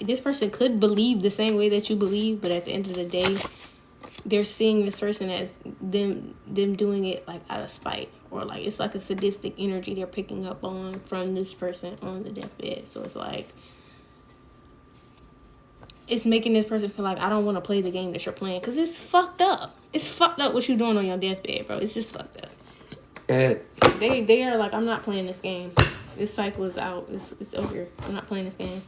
This person could believe the same way that you believe, but at the end of the day, they're seeing this person as them doing it like out of spite, or like it's like a sadistic energy they're picking up on from this person on the deathbed. So it's like it's making this person feel like I don't want to play the game that you're playing because it's fucked up. It's fucked up what you're doing on your deathbed, bro. It's just fucked up. They are like, I'm not playing this game. This cycle is out. It's over. I'm not playing this game.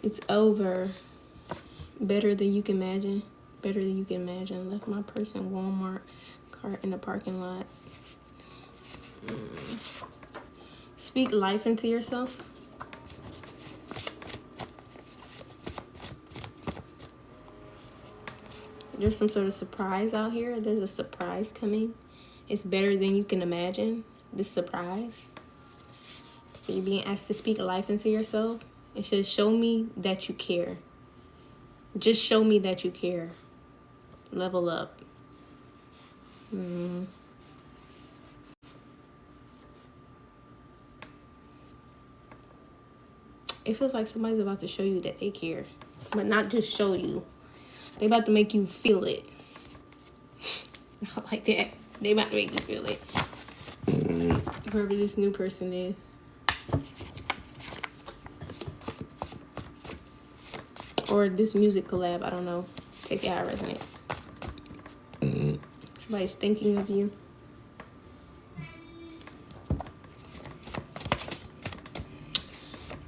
It's over. Better than you can imagine. Better than you can imagine. Left my purse in Walmart cart in the parking lot. Speak life into yourself. There's some sort of surprise out here. There's a surprise coming. It's better than you can imagine. This surprise. So you're being asked to speak life into yourself. It says, show me that you care. Just show me that you care. Level up. It feels like somebody's about to show you that they care. But not just show you. They about to make you feel it. Not like that. They about to make you feel it. Whoever this new person is. Or this music collab, I don't know. Take it how it resonates. Somebody's thinking of you.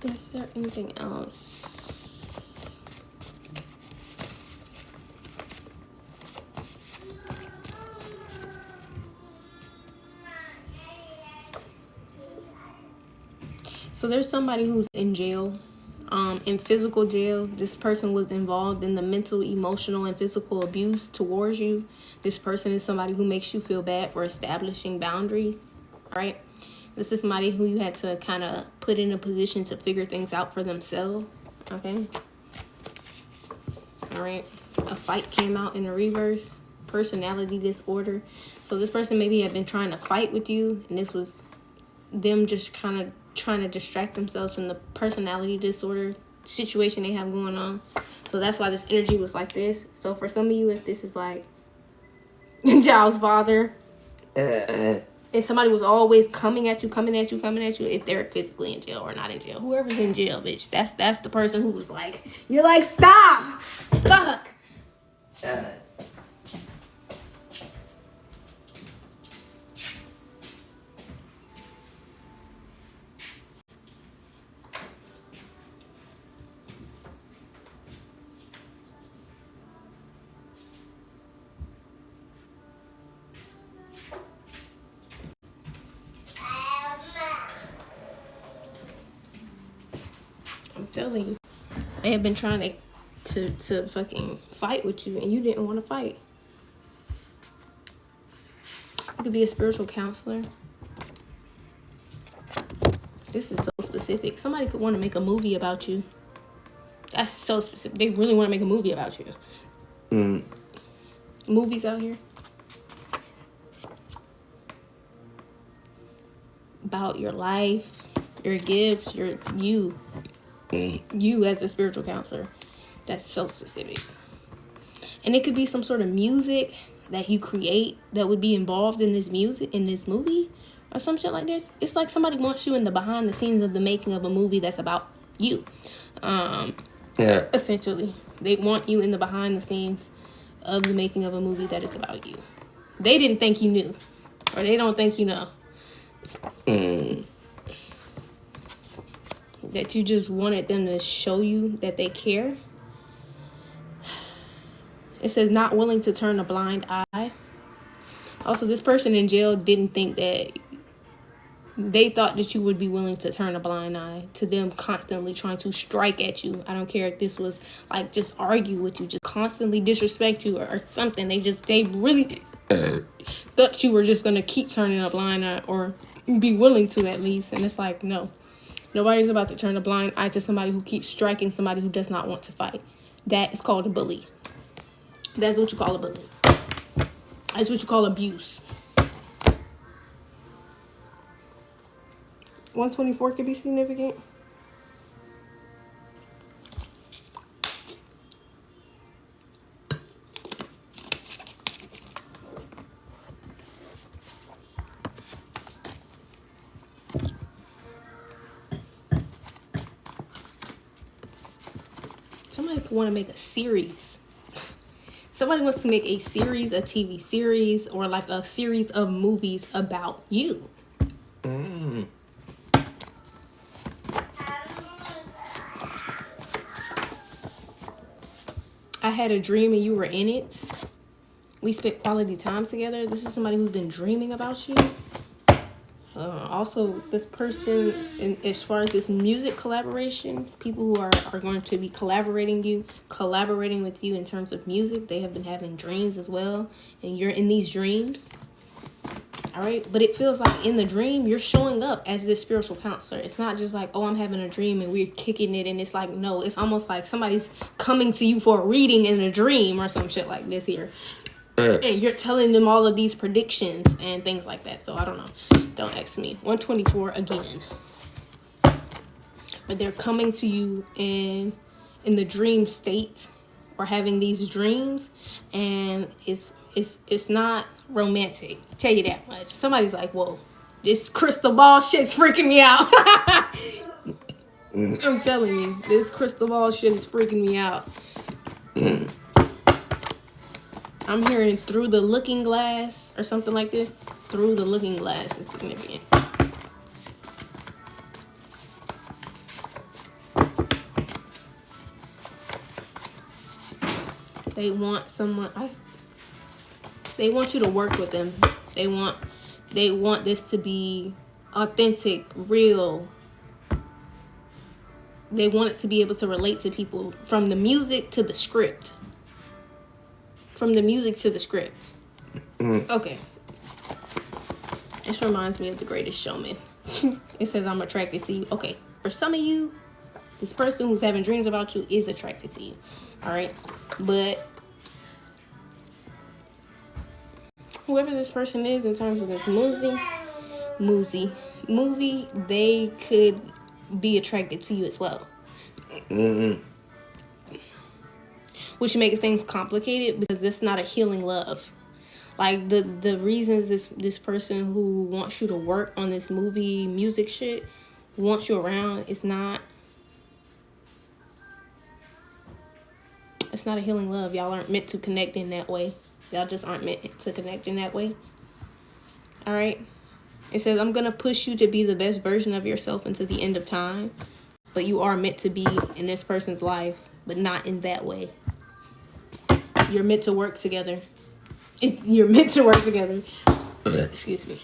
Is there anything else? So there's somebody who's in jail. In physical jail. This person was involved in the mental, emotional, and physical abuse towards you. This person is somebody who makes you feel bad for establishing boundaries, right? This is somebody who you had to kind of put in a position to figure things out for themselves, okay? All right. A fight came out in the reverse. Personality disorder. So this person maybe had been trying to fight with you, and this was them just kind of trying to distract themselves from the personality disorder situation they have going on. So that's why this energy was like this. So for some of you, if this is like child's father, and somebody was always coming at you, if they're physically in jail or not in jail, whoever's in jail, bitch, that's the person who was like, you're like, stop, fuck. telling you. They have been trying to fucking fight with you, and you didn't want to fight. You could be a spiritual counselor. This is so specific. Somebody could want to make a movie about you. That's so specific. They really want to make a movie about you. Movies out here about your life, your gifts, you as a spiritual counselor. That's so specific. And it could be some sort of music that you create that would be involved in this movie or some shit like this. It's like somebody wants you in the behind the scenes of the making of a movie that's about you. Essentially, they want you in the behind the scenes of the making of a movie that is about you. They didn't think you knew, or they don't think you know. That you just wanted them to show you that they care. It says not willing to turn a blind eye. Also, this person in jail didn't think that, they thought that you would be willing to turn a blind eye to them constantly trying to strike at you. I don't care if this was like just argue with you, just constantly disrespect you or something. They really thought you were just going to keep turning a blind eye, or be willing to at least. And it's like, no. Nobody's about to turn a blind eye to somebody who keeps striking somebody who does not want to fight. That is called a bully. That's what you call a bully. That's what you call abuse. 124 could be significant. Somebody could want to make a series. Somebody wants to make a series, a TV series, or like a series of movies about you. I had a dream and you were in it. We spent quality time together. This is somebody who's been dreaming about you. Also, this person, as far as this music collaboration, people who are going to be collaborating with you in terms of music, they have been having dreams as well. And you're in these dreams. All right. But it feels like in the dream, you're showing up as this spiritual counselor. It's not just like, oh, I'm having a dream and we're kicking it. And it's like, no, it's almost like somebody's coming to you for a reading in a dream or some shit like this here. And you're telling them all of these predictions and things like that. So I don't know. Don't ask me. 124 again. But they're coming to you in the dream state or having these dreams, and it's not romantic. I'll tell you that much. Somebody's like, whoa, this crystal ball shit's freaking me out. I'm telling you, this crystal ball shit is freaking me out. I'm hearing through the looking glass or something like this. Through the looking glass is significant. They want someone. They want you to work with them. They want this to be authentic, real. They want it to be able to relate to people from the music to the script. From the music to the script. Okay. This reminds me of The Greatest Showman. It says, I'm attracted to you. Okay. For some of you, this person who's having dreams about you is attracted to you. All right. But whoever this person is in terms of this movie, they could be attracted to you as well. Which makes things complicated because it's not a healing love. Like the reasons this person who wants you to work on this movie music shit wants you around, it's not a healing love. Y'all aren't meant to connect in that way. Y'all just aren't meant to connect in that way. All right. It says, I'm going to push you to be the best version of yourself until the end of time. But you are meant to be in this person's life, but not in that way. You're meant to work together. You're meant to work together. Excuse me.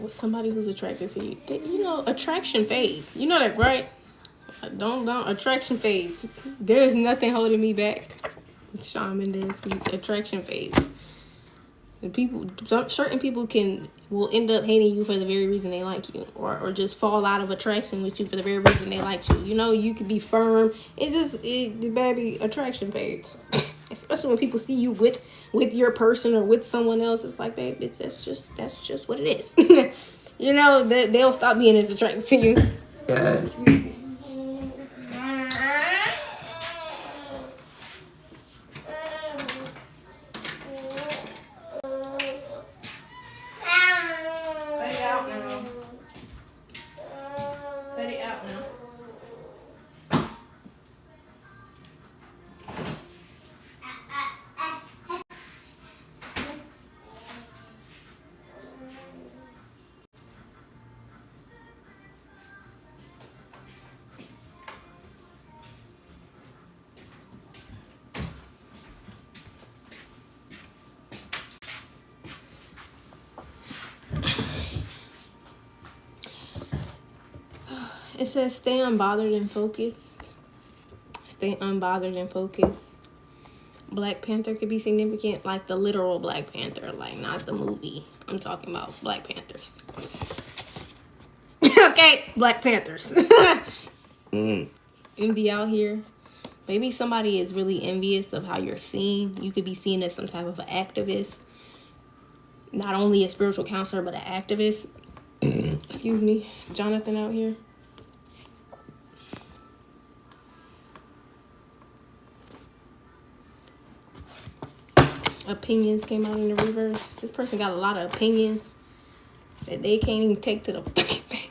with somebody who's attracted to you. You know, attraction fades. You know that, right? Don't attraction fades. There is nothing holding me back. Shawn Mendes, attraction fades. Certain people will end up hating you for the very reason they like you, or just fall out of attraction with you for the very reason they like you. You know, you can be firm. The baby, attraction fades. Especially when people see you with your person or with someone else. It's like, babe, that's just what it is. You know, they'll stop being as attracted to you. Yes. It says stay unbothered and focused. Stay unbothered and focused. Black Panther could be significant, like the literal Black Panther, like not the movie. I'm talking about Black Panthers. Okay, Black Panthers. Envy out here. Maybe somebody is really envious of how you're seen. You could be seen as some type of an activist. Not only a spiritual counselor, but an activist. Excuse me. Jonathan out here. Opinions came out in the reverse. This person got a lot of opinions that they can't even take to the fucking bank.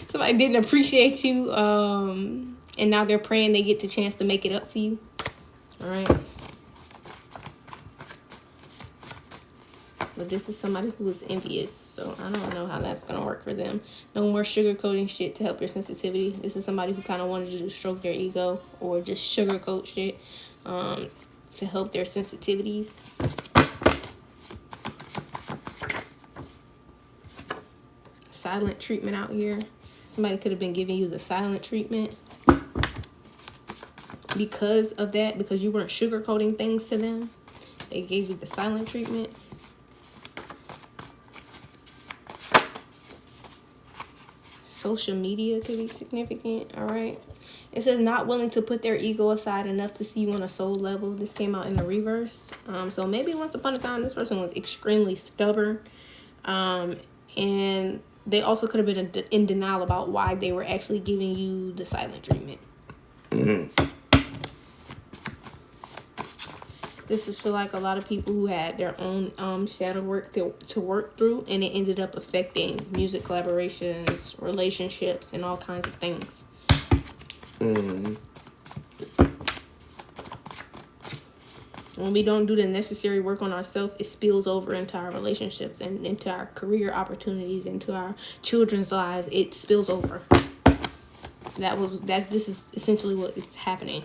Somebody didn't appreciate you, and now they're praying they get the chance to make it up to you. All right. But this is somebody who is envious, so I don't know how that's gonna work for them. No more sugarcoating shit to help your sensitivity. This is somebody who kind of wanted you to stroke their ego or just sugarcoat shit to help their sensitivities. Silent treatment out here. Somebody could have been giving you the silent treatment because of that, because you weren't sugarcoating things to them. They gave you the silent treatment. Social media could be significant. All right. It says not willing to put their ego aside enough to see you on a soul level. This came out in the reverse. So maybe once upon a time, this person was extremely stubborn. And they also could have been in denial about why they were actually giving you the silent treatment. This is for like a lot of people who had their own shadow work to work through, and it ended up affecting music collaborations, relationships, and all kinds of things. When we don't do the necessary work on ourselves, it spills over into our relationships and into our career opportunities, into our children's lives. It spills over. This is essentially what is happening.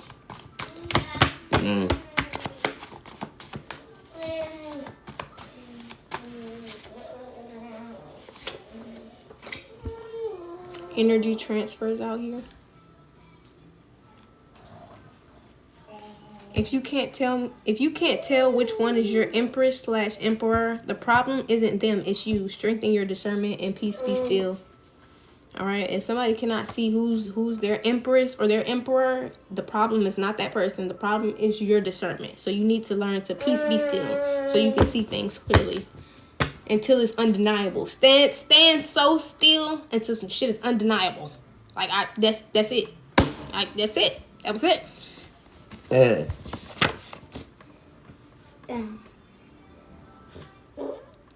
Energy transfers out here. If you can't tell which one is your Empress/Emperor, the problem isn't them, it's you. Strengthen your discernment and peace be still. All right. If somebody cannot see who's their Empress or their Emperor, the problem is not that person. The problem is your discernment. So you need to learn to peace be still so you can see things clearly until it's undeniable. Stand so still until some shit is undeniable. Like that's it. That's it. That was it.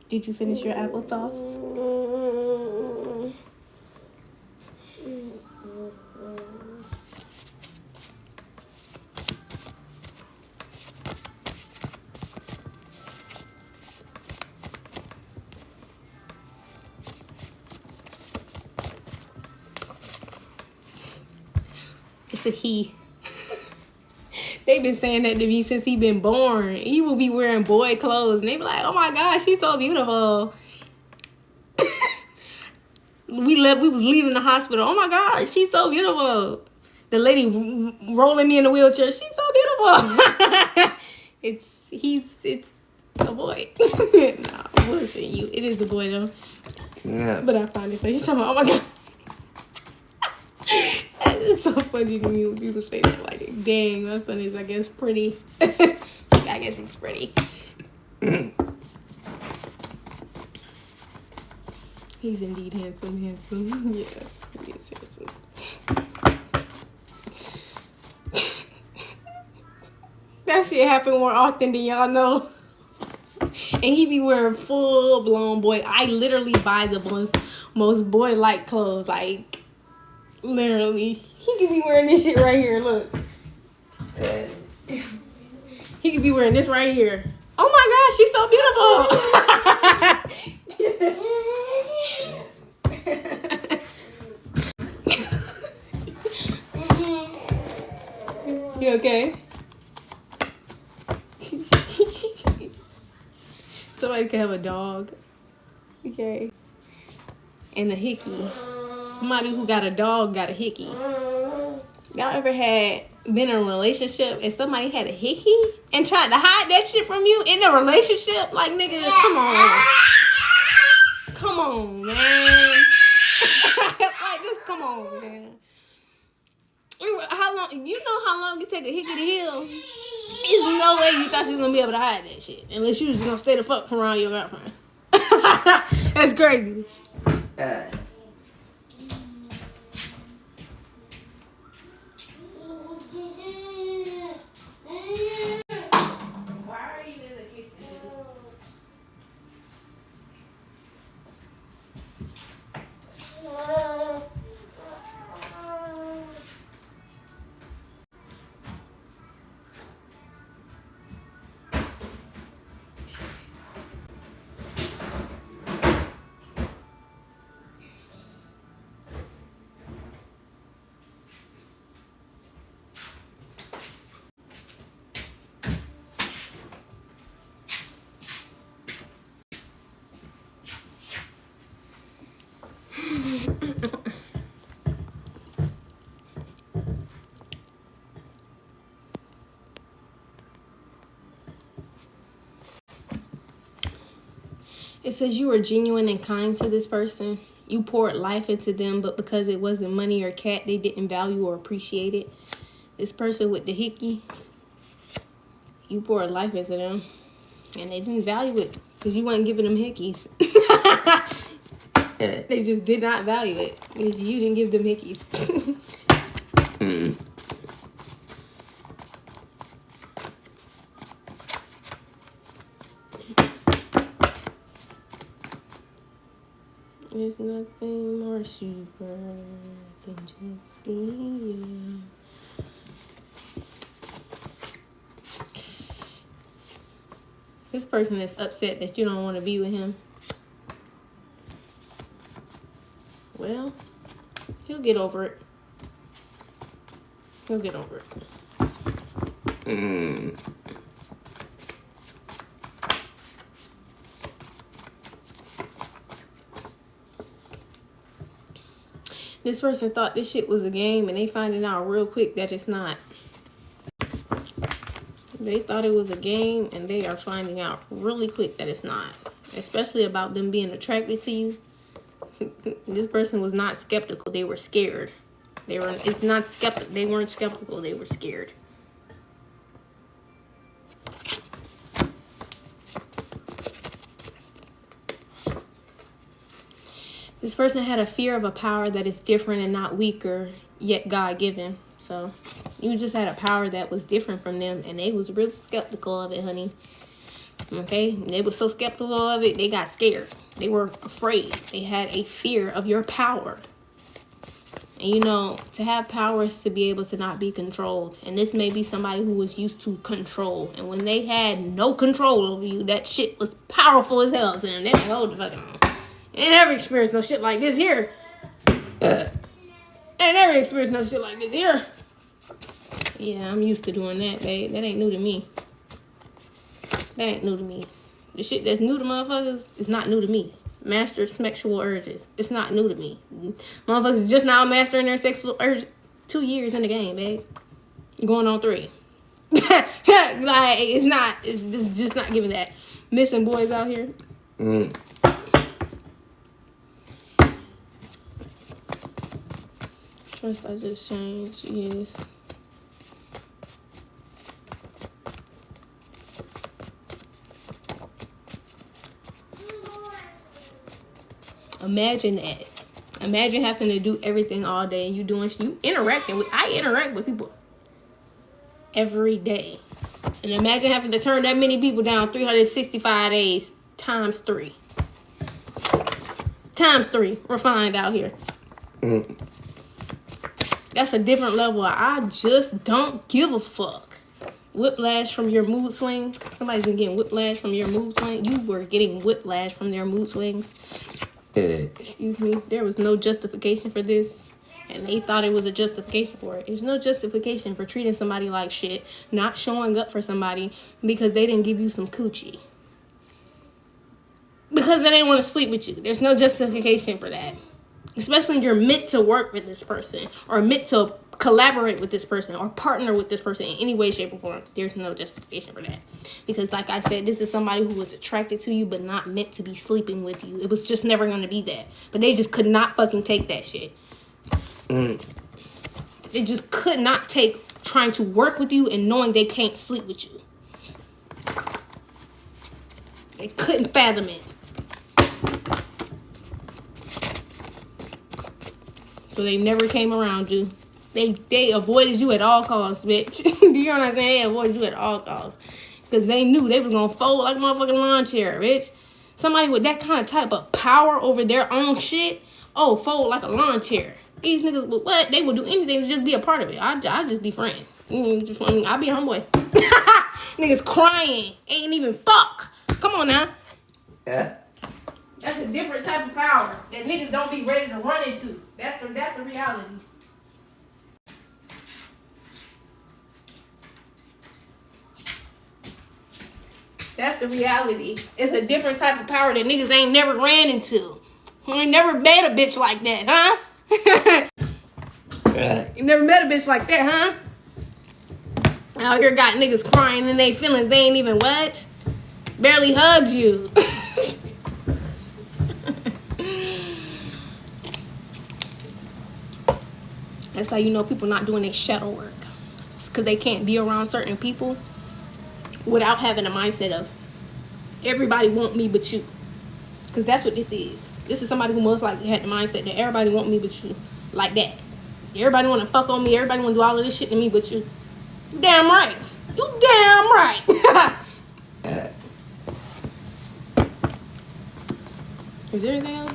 Did you finish your applesauce? It's a he. They've been saying that to me since he been born. He will be wearing boy clothes. And they be like, oh my gosh, she's so beautiful. we was leaving the hospital. Oh my God, she's so beautiful. The lady rolling me in the wheelchair. She's so beautiful. It's a boy. Nah, I'm bullshitting you. It is a boy though. Yeah. But I find it funny. She's talking about, oh my God. It's so funny to me when people say that. Like, dang, my son is, I guess, pretty. I guess he's pretty. He's indeed handsome. Yes, he is handsome. That shit happen more often than y'all know. And he be wearing full blown boy. I literally buy the most boy like clothes. Like, literally. He could be wearing this shit right here. Look. He could be wearing this right here. Oh my God, she's so beautiful. You okay? Somebody could have a dog. Okay. And a hickey. Somebody who got a dog got a hickey. Y'all ever been in a relationship and somebody had a hickey and tried to hide that shit from you in a relationship? Like, nigga, come on. Come on, man. Like, just come on, man. How long? You know how long it take a hickey to heal? There's no way you thought you was gonna be able to hide that shit unless you was gonna stay the fuck from around your girlfriend. That's crazy. It says you were genuine and kind to this person. You poured life into them, but because it wasn't money or cat, they didn't value or appreciate it. This person with the hickey, you poured life into them, and they didn't value it because you weren't giving them hickeys. They just did not value it because you didn't give them hickeys. There's nothing more super than just be you. This person is upset that you don't want to be with him. Well, he'll get over it. He'll get over it. This person thought this shit was a game and they finding out real quick that it's not. They thought it was a game and they are finding out really quick that it's not. Especially about them being attracted to you. This person was not skeptical. They were scared. They weren't skeptical. They were scared. This person had a fear of a power that is different and not weaker, yet God-given. So you just had a power that was different from them, and they was real skeptical of it, honey. Okay? They were so skeptical of it, they got scared. They were afraid. They had a fear of your power. And you know, to have power is to be able to not be controlled. And this may be somebody who was used to control. And when they had no control over you, that shit was powerful as hell. And they like, hold the fuck on. Ain't never experienced no shit like this here. Ain't never experienced no shit like this here. Yeah, I'm used to doing that, babe. That ain't new to me. That ain't new to me. The shit that's new to motherfuckers is not new to me. mastered sexual urges. It's not new to me. Motherfuckers just now mastering their sexual urges. 2 years in the game, babe. Going on 3. Like, it's just not giving that. Missing boys out here. Trust I just changed. Yes. Imagine that. Imagine having to do everything all day and you interacting with. I interact with people every day, and imagine having to turn that many people down 365 days times 3. Refined out here. That's a different level. I just don't give a fuck. Whiplash from your mood swings. Somebody's been getting whiplash from your mood swing. You were getting whiplash from their mood swings. Excuse me. There was no justification for this. And they thought it was a justification for it. There's no justification for treating somebody like shit. Not showing up for somebody because they didn't give you some coochie. Because they didn't want to sleep with you. There's no justification for that. Especially when you're meant to work with this person. Or meant to collaborate with this person. Or partner with this person in any way, shape, or form. There's no justification for that. Because like I said, this is somebody who was attracted to you but not meant to be sleeping with you. It was just never going to be that. But they just could not fucking take that shit. They just could not take trying to work with you and knowing they can't sleep with you. They couldn't fathom it. So they never came around you. They avoided you at all costs, bitch. Do you know what I'm saying? They avoided you at all costs. Because they knew they was going to fold like a motherfucking lawn chair, bitch. Somebody with that kind of type of power over their own shit, fold like a lawn chair. These niggas would what? They would do anything to just be a part of it. I'll just be friends. I'll be a homeboy. Niggas crying. Ain't even fuck. Come on now. Yeah. That's a different type of power that niggas don't be ready to run into. That's the reality. That's the reality. It's a different type of power that niggas ain't never ran into. You ain't never met a bitch like that, huh? You never met a bitch like that, huh? Out here got niggas crying in their feelings. They ain't even what? Barely hugged you. That's how you know people not doing their shadow work. Because they can't be around certain people without having a mindset of everybody want me but you. Because that's what this is. This is somebody who most likely had the mindset that everybody want me but you. Like that. Everybody want to fuck on me. Everybody want to do all of this shit to me but you. You damn right. You damn right. Is there anything else?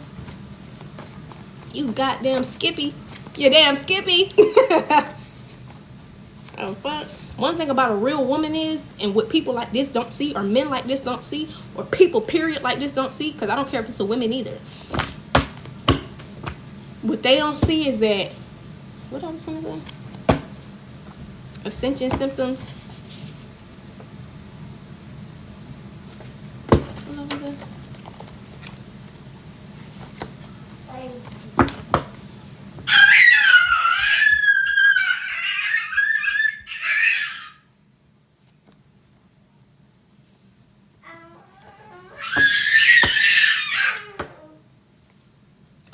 You goddamn Skippy. You damn Skippy. Oh, fuck. One thing about a real woman is, and what people like this don't see, or men like this don't see, or people period like this don't see, because I don't care if it's a women either. What they don't see is that, what I was gonna say? Ascension symptoms. What was that?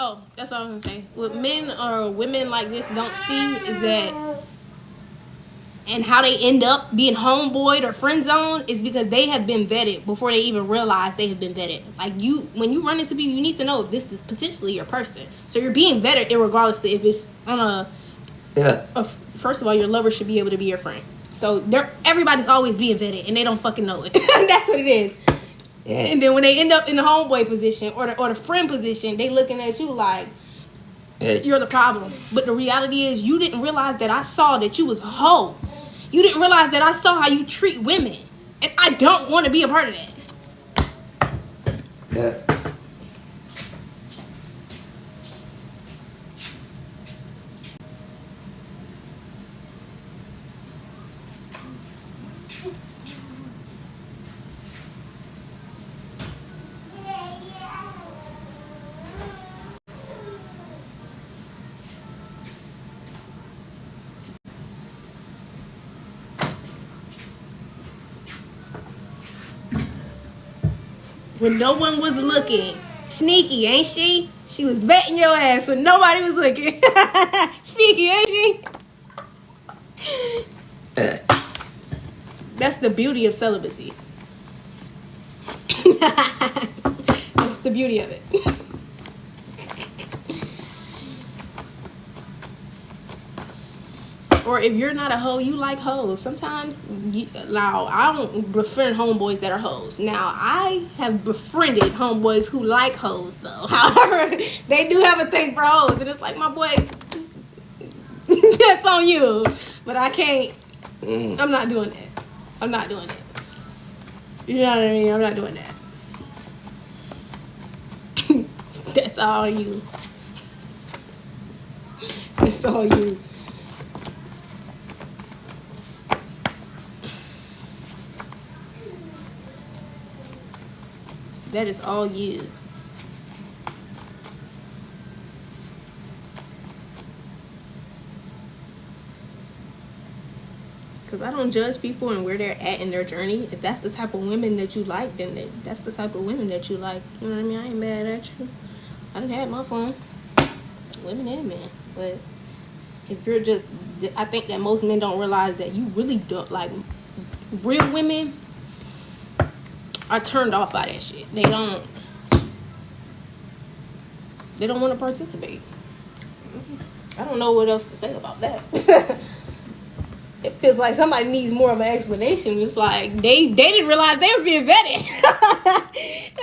Oh, that's all I was gonna say. What men or women like this don't see is that, and how they end up being homeboyed or friend zoned is because they have been vetted before they even realize they have been vetted. Like when you run into people, you need to know if this is potentially your person. So you're being vetted irregardless of if it's on first of all, your lover should be able to be your friend. So everybody's always being vetted and they don't fucking know it. That's what it is. Yeah. And then when they end up in the homeboy position or the friend position, they looking at you like you're the problem. But the reality is you didn't realize that I saw that you was a hoe. You didn't realize that I saw how you treat women. And I don't want to be a part of that. Yeah. when no one was looking. Sneaky, ain't she? She was vetting your ass when nobody was looking. Sneaky, ain't she? That's the beauty of celibacy. That's the beauty of it. Or if you're not a hoe, you like hoes. Sometimes, now, I don't befriend homeboys that are hoes. Now, I have befriended homeboys who like hoes, though. However, they do have a thing for hoes. And it's like, my boy, that's on you. But I can't, I'm not doing that. I'm not doing that. You know what I mean? I'm not doing that. That's all you. That's all you. That is all you. Because I don't judge people and where they're at in their journey. If that's the type of women that you like, then that's the type of women that you like. You know what I mean? I ain't mad at you. I done had my fun. Women and men. But if you're just, I think that most men don't realize that you really don't like real women are turned off by that shit. They don't want to participate. I don't know what else to say about that. It feels like somebody needs more of an explanation. It's like they didn't realize they were being vetted.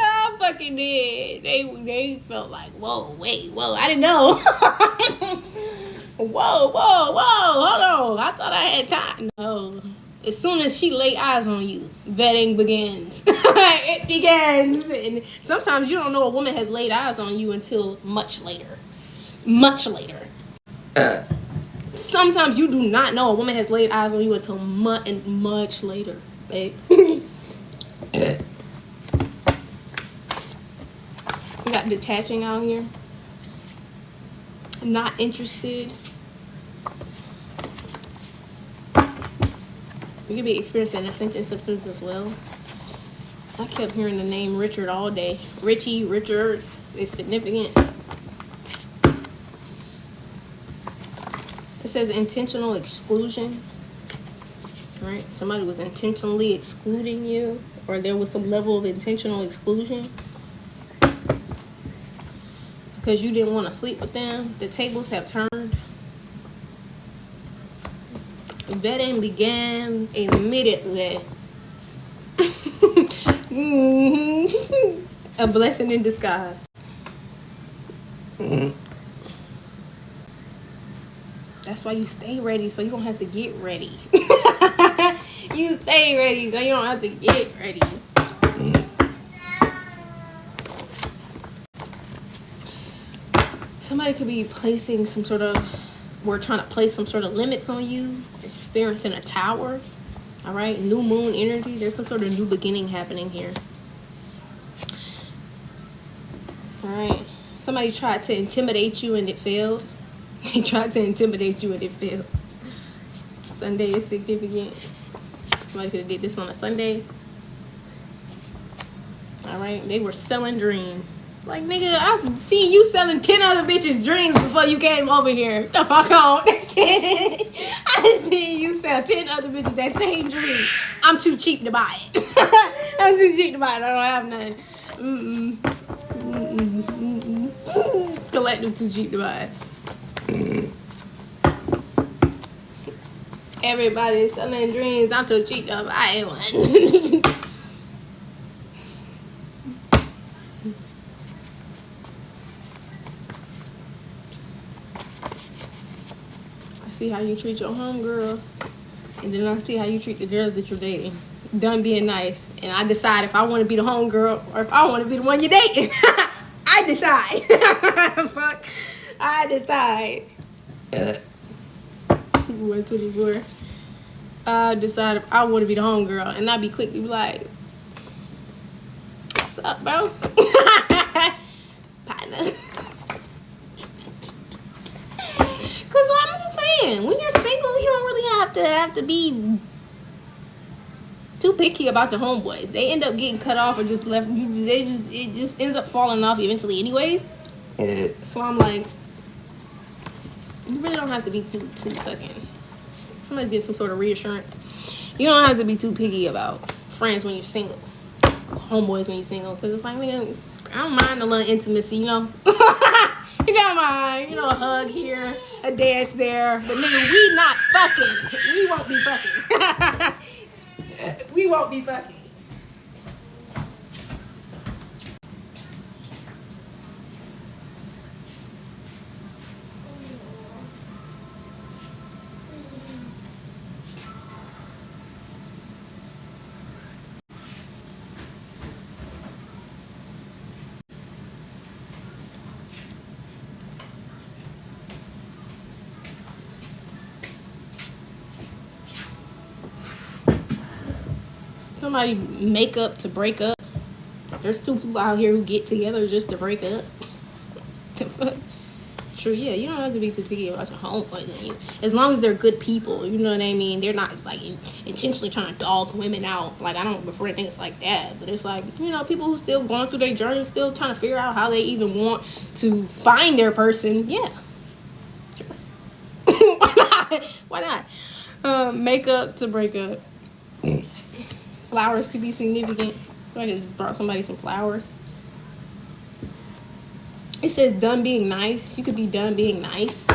I fucking did. They felt like, whoa, wait, whoa, I didn't know. whoa, hold on. I thought I had time. No. As soon as she lay eyes on you, vetting begins. It begins. And sometimes you don't know a woman has laid eyes on you until much later. Much later. Sometimes you do not know a woman has laid eyes on you until much later, babe. We got detaching out here. Not interested. You could be experiencing ascension symptoms as well. I kept hearing the name Richard all day. Richie, Richard is significant. It says intentional exclusion. Right? Somebody was intentionally excluding you, or there was some level of intentional exclusion because you didn't want to sleep with them. The tables have turned. Vetting began immediately. A blessing in disguise. That's why you stay ready, so you don't have to get ready. You stay ready, so you don't have to get ready. Somebody could be placing some sort of, we're trying to place some sort of limits on you, experiencing a tower. All right, new moon energy. There's some sort of new beginning happening here. All right, somebody tried to intimidate you and it failed. They tried to intimidate you and it failed. Sunday is significant. Somebody could have did this on a Sunday. All right, they were selling dreams. Like, nigga, I've seen you selling 10 other bitches dreams before you came over here. The fuck on that shit. I seen you sell 10 other bitches that same dream. I'm too cheap to buy it. I'm too cheap to buy it. I don't have none. Collective too cheap to buy it. Everybody's selling dreams. I'm too cheap to buy one. See how you treat your homegirls, and then I see how you treat the girls that you're dating. Done being nice, and I decide if I want to be the homegirl or if I want to be the one you're dating. I decide. Fuck, I decide. 124. I decide if I want to be the homegirl, and I be quick to be like, "What's up, bro?" Partner. When you're single, you don't really have to be too picky about your homeboys. They end up getting cut off or just left. It just ends up falling off eventually, anyways. Yeah. So I'm like, you really don't have to be too fucking. Somebody get some sort of reassurance. You don't have to be too picky about friends when you're single, homeboys when you're single, because it's like, nigga, I don't mind a little intimacy, you know. You don't mind, you know, a hug here, a dance there, but nigga, we not fucking. We won't be fucking. We won't be fucking. Somebody make up to break up. There's two people out here who get together just to break up. True, yeah, you don't have to be too picky about your homeboys. As long as they're good people, you know what I mean? They're not, like, intentionally trying to dog women out. Like, I don't befriend things like that. But it's like, you know, people who still going through their journey, still trying to figure out how they even want to find their person. Yeah. Sure. Why not? Why not? Make up to break up. Flowers could be significant. I could just brought somebody some flowers. It says done being nice. You could be done being nice.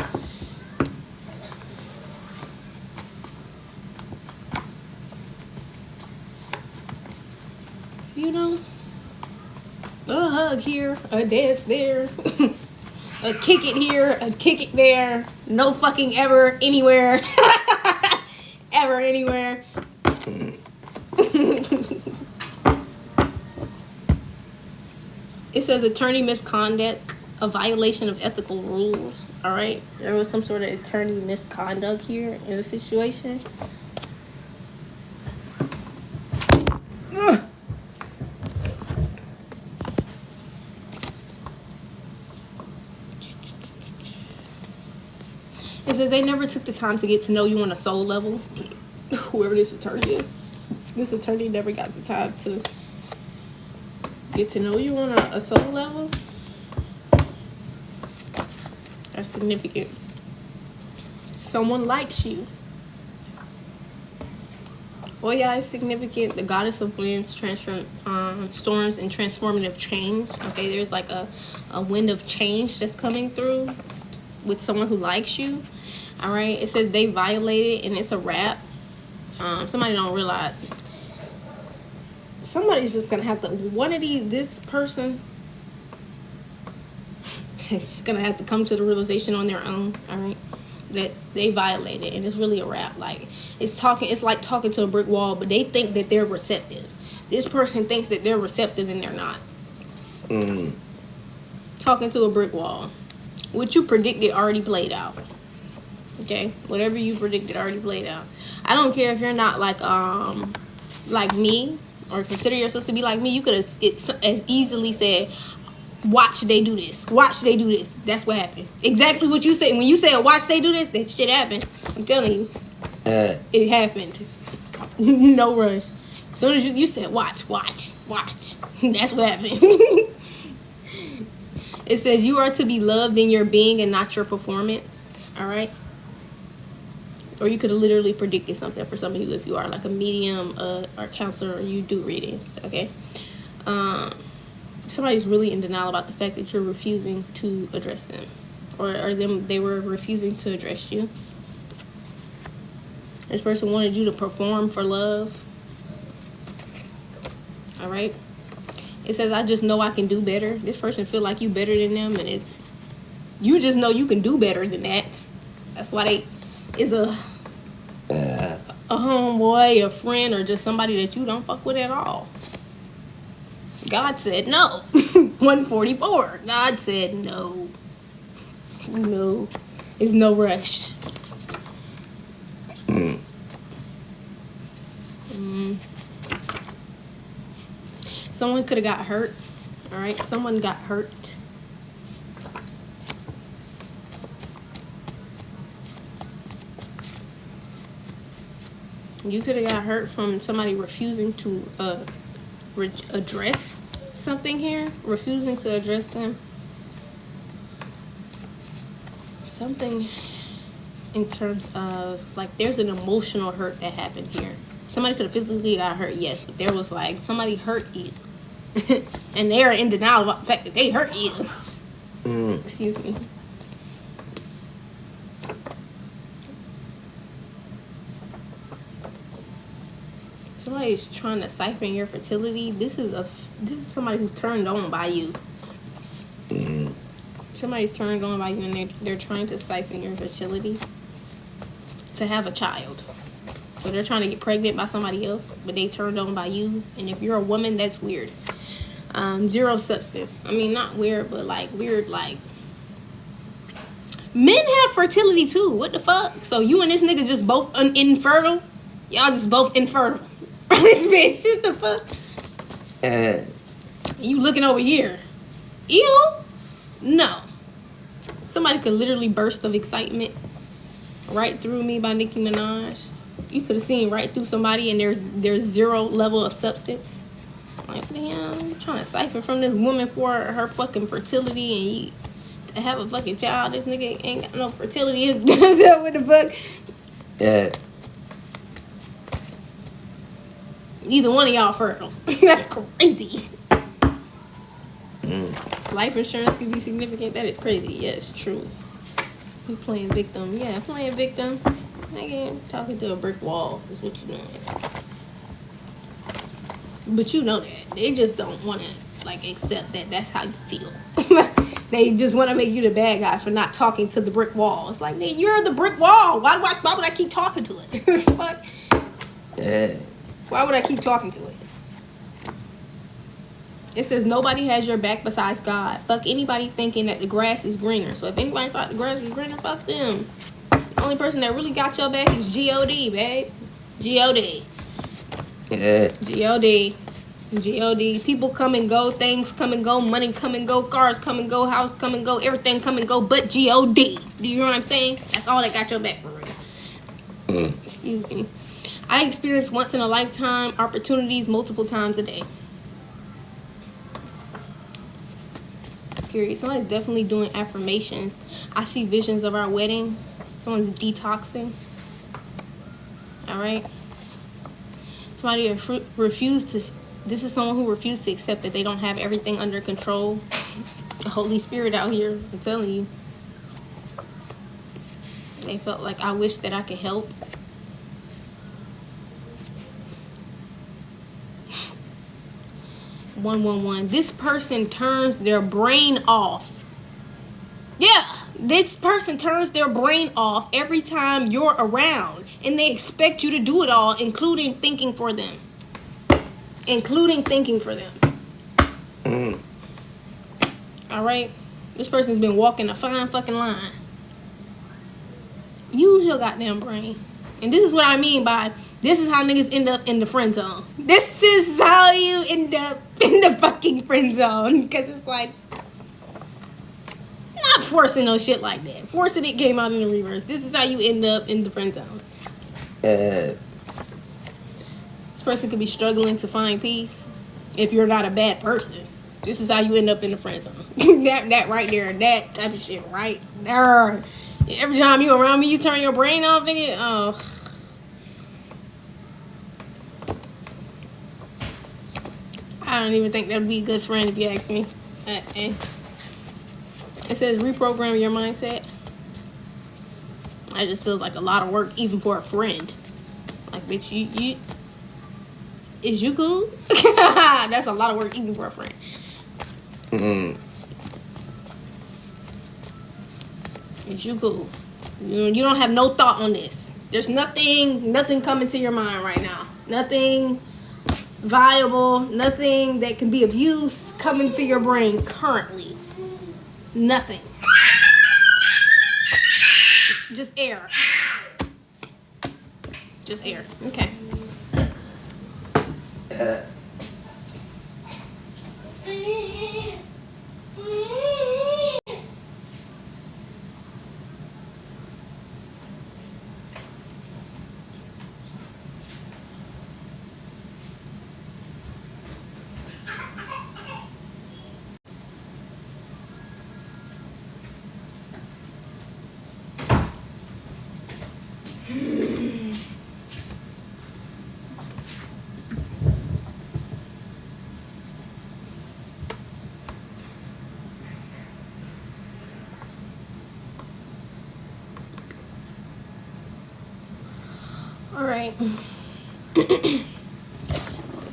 You know, a hug here, a dance there, a kick it here, a kick it there. No fucking ever, anywhere. Ever, anywhere. It says attorney misconduct, a violation of ethical rules. All right, there was some sort of attorney misconduct here in the situation. It says they never took the time to get to know you on a soul level. Whoever this attorney is, this attorney never got the time to get to know you on a soul level. That's significant. Someone likes you. Well, yeah, it's significant. The goddess of winds, storms, and transformative change. Okay, there's like a wind of change that's coming through with someone who likes you. All right, it says they violated, and it's a wrap. Somebody don't realize. Somebody's just gonna have to, this person is just gonna have to come to the realization on their own, all right, that they violated, and it's really a wrap. Like, it's like talking to a brick wall, but they think that they're receptive. This person thinks that they're receptive and they're not. Talking to a brick wall. What you predicted already played out. Okay, whatever you predicted already played out. I don't care if you're not like me, or consider yourself to be like me. You could have as easily said, watch they do this, watch they do this. That's what happened. Exactly what you said. When you said watch they do this, that shit happened. I'm telling you, it happened. No rush. As soon as you said watch that's what happened. It says you are to be loved in your being and not your performance. All right. Or you could have literally predicted something for some of you if you are like a medium or counselor, or you do reading. Okay. Somebody's really in denial about the fact that you're refusing to address them, or they were refusing to address you. This person wanted you to perform for love. All right. It says I just know I can do better. This person feel like you better than them, and you just know you can do better than that. That's why they is a homeboy, a friend, or just somebody that you don't fuck with at all. God said no. 144. God said no. No. It's no rush. Someone could have got hurt. All right. Someone got hurt. You could have got hurt from somebody refusing to address something here. Refusing to address them. Something in terms of, like, there's an emotional hurt that happened here. Somebody could have physically got hurt, yes. But there was, like, somebody hurt you. And they're in denial about the fact that they hurt you. Excuse me. Somebody's trying to siphon your fertility. This is somebody who's turned on by you. Somebody's turned on by you, and they're trying to siphon your fertility to have a child. So they're trying to get pregnant by somebody else, but they turned on by you. And if you're a woman, that's weird. 0 substance. I mean, not weird, but like weird, like men have fertility too. What the fuck? So you and this nigga just both infertile? Y'all just both infertile. This bitch, shit the fuck. You looking over here? Ew. No. Somebody could literally burst of excitement. Right Through Me by Nicki Minaj. You could have seen right through somebody, and there's 0 level of substance. Like, damn, I'm trying to siphon from this woman for her fucking fertility, and to have a fucking child. This nigga ain't got no fertility. What the fuck? Neither one of y'all fertile. That's crazy. Life insurance can be significant. That is crazy. Yes, true. You playing victim. Yeah, playing victim. Again, talking to a brick wall is what you're doing. But you know that. They just don't want to, like, accept that that's how you feel. They just want to make you the bad guy for not talking to the brick wall. It's like, you're the brick wall. Why would I keep talking to it? Fuck. Why would I keep talking to it? It says nobody has your back besides God. Fuck anybody thinking that the grass is greener. So if anybody thought the grass was greener, fuck them. The only person that really got your back is G.O.D., babe. G.O.D. G.O.D. G.O.D. People come and go. Things come and go. Money come and go. Cars come and go. House come and go. Everything come and go. But G.O.D. Do you know what I'm saying? That's all that got your back for real. Excuse me. I experience once in a lifetime opportunities multiple times a day. Period. Somebody's definitely doing affirmations. I see visions of our wedding. Someone's detoxing. Alright. Somebody refused to... This is someone who refused to accept that they don't have everything under control. The Holy Spirit out here, I'm telling you. They felt like, I wish that I could help. (111). This person turns their brain off. Yeah, this person turns their brain off every time you're around, and they expect you to do it all, including thinking for them. All right, this person's been walking a fine fucking line. Use your goddamn brain. And this is what I mean by, this is how niggas end up in the friend zone. This is how you end up in the fucking friend zone. Because it's like, not forcing no shit like that. Forcing it came out in the reverse. This is how you end up in the friend zone. This person could be struggling to find peace. If you're not a bad person, this is how you end up in the friend zone. that right there, that type of shit right there. Every time you around me, you turn your brain off, nigga. Oh. I don't even think that would be a good friend if you ask me. It says reprogram your mindset. I just feel like a lot of work even for a friend. Like, bitch, you is you cool? That's a lot of work even for a friend. Is you cool? You don't have no thought on this. There's nothing coming to your mind right now. Nothing viable, nothing that can be of use coming to your brain currently. Nothing. Just air. Just air. Okay. All right.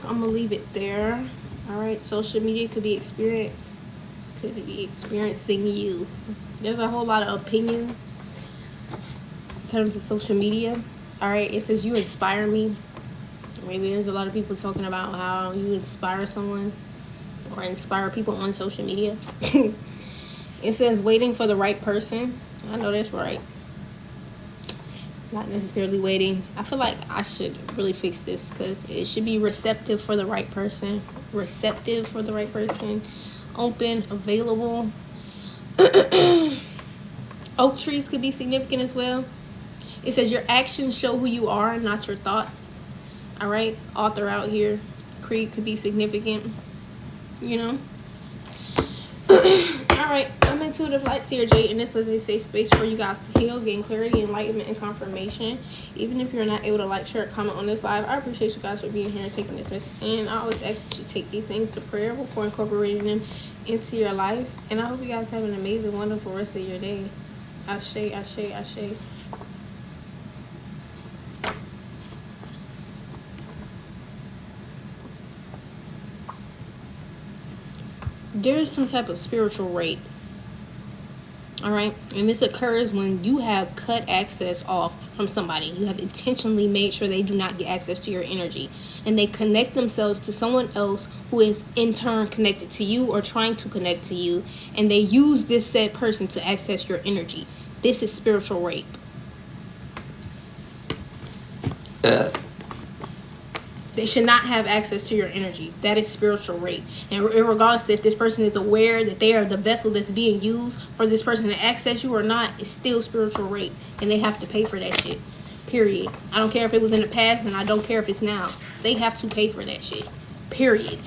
I'm gonna leave it there. All right. Social media could be experiencing you. There's a whole lot of opinions in terms of social media. All right. It says you inspire me. Maybe there's a lot of people talking about how you inspire someone or inspire people on social media. It says waiting for the right person. I know that's right. Not necessarily waiting. I feel like I should really fix this because it should be receptive for the right person. Receptive for the right person. Open, available. Oak trees could be significant as well. It says your actions show who you are, not your thoughts. All right, author out here. Creed could be significant, you know. All right, I'm Intuitive Light Seer Jade, and this is a safe space for you guys to heal, gain clarity, enlightenment, and confirmation. Even if you're not able to like, share, comment on this live, I appreciate you guys for being here and taking this message. And I always ask that you take these things to prayer before incorporating them into your life. And I hope you guys have an amazing, wonderful rest of your day. Ashe, ashe, ashe. There is some type of spiritual rape. All right. And this occurs when you have cut access off from somebody. You have intentionally made sure they do not get access to your energy. And they connect themselves to someone else who is in turn connected to you or trying to connect to you. And they use this said person to access your energy. This is spiritual rape. They should not have access to your energy. That is spiritual rape. And regardless if this person is aware that they are the vessel that's being used for this person to access you or not, it's still spiritual rape. And they have to pay for that shit. Period. I don't care if it was in the past, and I don't care if it's now. They have to pay for that shit. Period.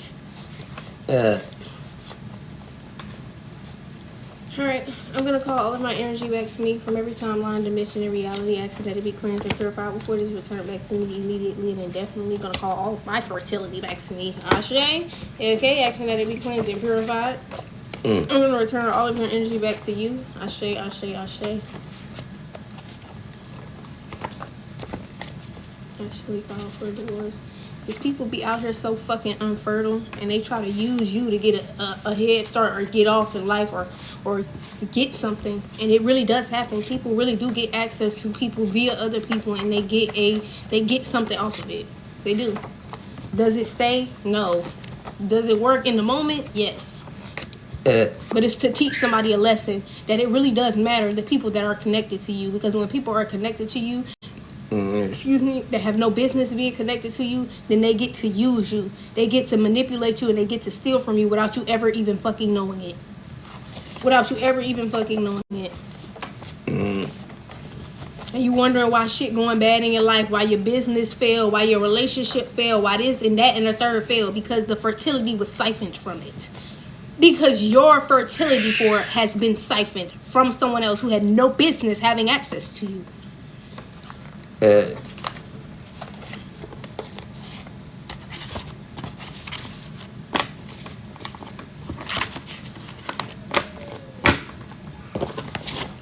Alright, I'm going to call all of my energy back to me from every timeline, dimension, and reality, asking that it be cleansed and purified before it is returned back to me immediately and indefinitely. Going to call all of my fertility back to me. Ashe, okay, asking that it be cleansed and purified. I'm going to return all of your energy back to you. Ashe, ashe, ashe. Actually filed for divorce. Because people be out here so fucking unfertile, and they try to use you to get a head start or get off in life or get something. And it really does happen. People really do get access to people via other people, and they get something off of it. They do. Does it stay? No. Does it work in the moment? Yes. But it's to teach somebody a lesson that it really does matter the people that are connected to you. Because when people are connected to you, that have no business being connected to you, then they get to use you. They get to manipulate you, and they get to steal from you without you ever even fucking knowing it. Without you ever even fucking knowing it. And you wondering why shit going bad in your life, why your business failed, why your relationship failed, why this and that and the third failed, because the fertility was siphoned from it. Because your fertility for it has been siphoned from someone else who had no business having access to you.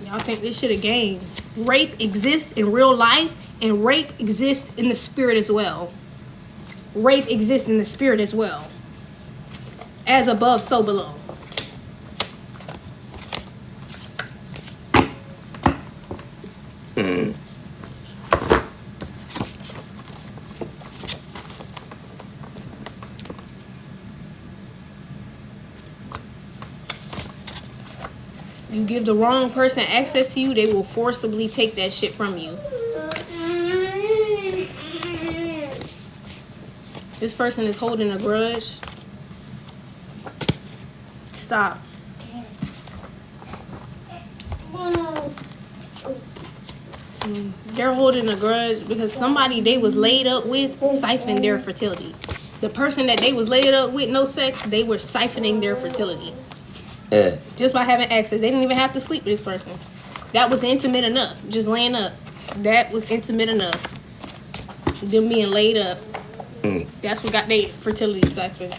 Y'all think this shit a game. Rape exists in real life, and rape exists in the spirit as well. Rape exists in the spirit as well. As above, so below. You give the wrong person access to you, they will forcibly take that shit from you. This person is holding a grudge. Stop. They're holding a grudge because somebody they was laid up with siphoned their fertility. The person that they was laid up with, no sex, they were siphoning their fertility. Just by having access. They didn't even have to sleep with this person. That was intimate enough. Just laying up. That was intimate enough. Them being laid up. That's what got their fertility siphoned.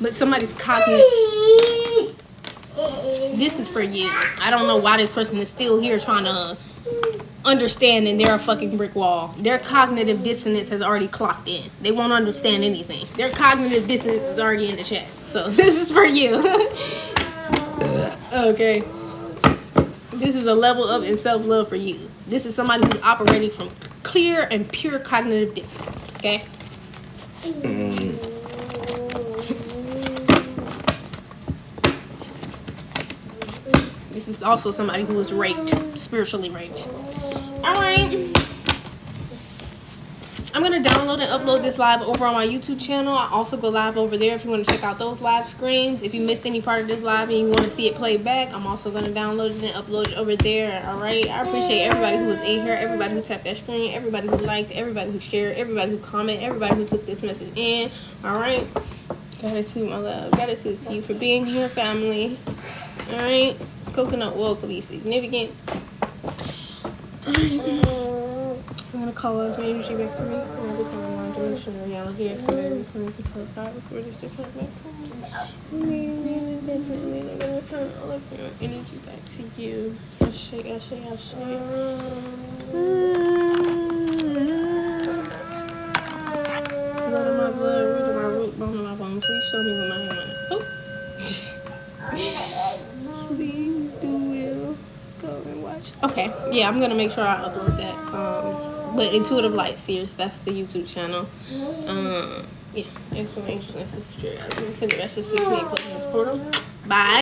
but somebody's cognitive. This is for you. I don't know why this person is still here trying to understand, and they're a fucking brick wall. Their cognitive dissonance has already clocked in. They won't understand anything. Their cognitive dissonance is already in the chat. So this is for you. Okay. This is a level up in self-love for you. This is somebody who's operating from clear and pure cognitive dissonance. Okay? This is also somebody who was raped, spiritually raped. Alright. I'm going to download and upload this live over on my YouTube channel. I also go live over there if you want to check out those live streams. If you missed any part of this live and you want to see it played back, I'm also going to download it and upload it over there. Alright. I appreciate everybody who was in here, everybody who tapped that screen, everybody who liked, everybody who shared, everybody who commented, everybody who took this message in. Alright. Gratitude, my love. Gratitude to you for being here, family. Alright. Coconut oil could be significant. I'm gonna call on for energy back to me. I'm gonna become a non-dimensional reality. Expanding plans to put God before this just happened. Definitely, I'm gonna return all of your energy back to you. Ashe, ashe, ashe. Blood of my blood, root of my root, bone of my bone. Please show me what my hand is. Oh. Please do will go and watch. Okay, yeah, I'm gonna make sure I upload that. But Intuitive Light Seers, that's the YouTube channel. Yeah, excellent, interesting, sister. I'm gonna send the message to me and close this portal. Bye.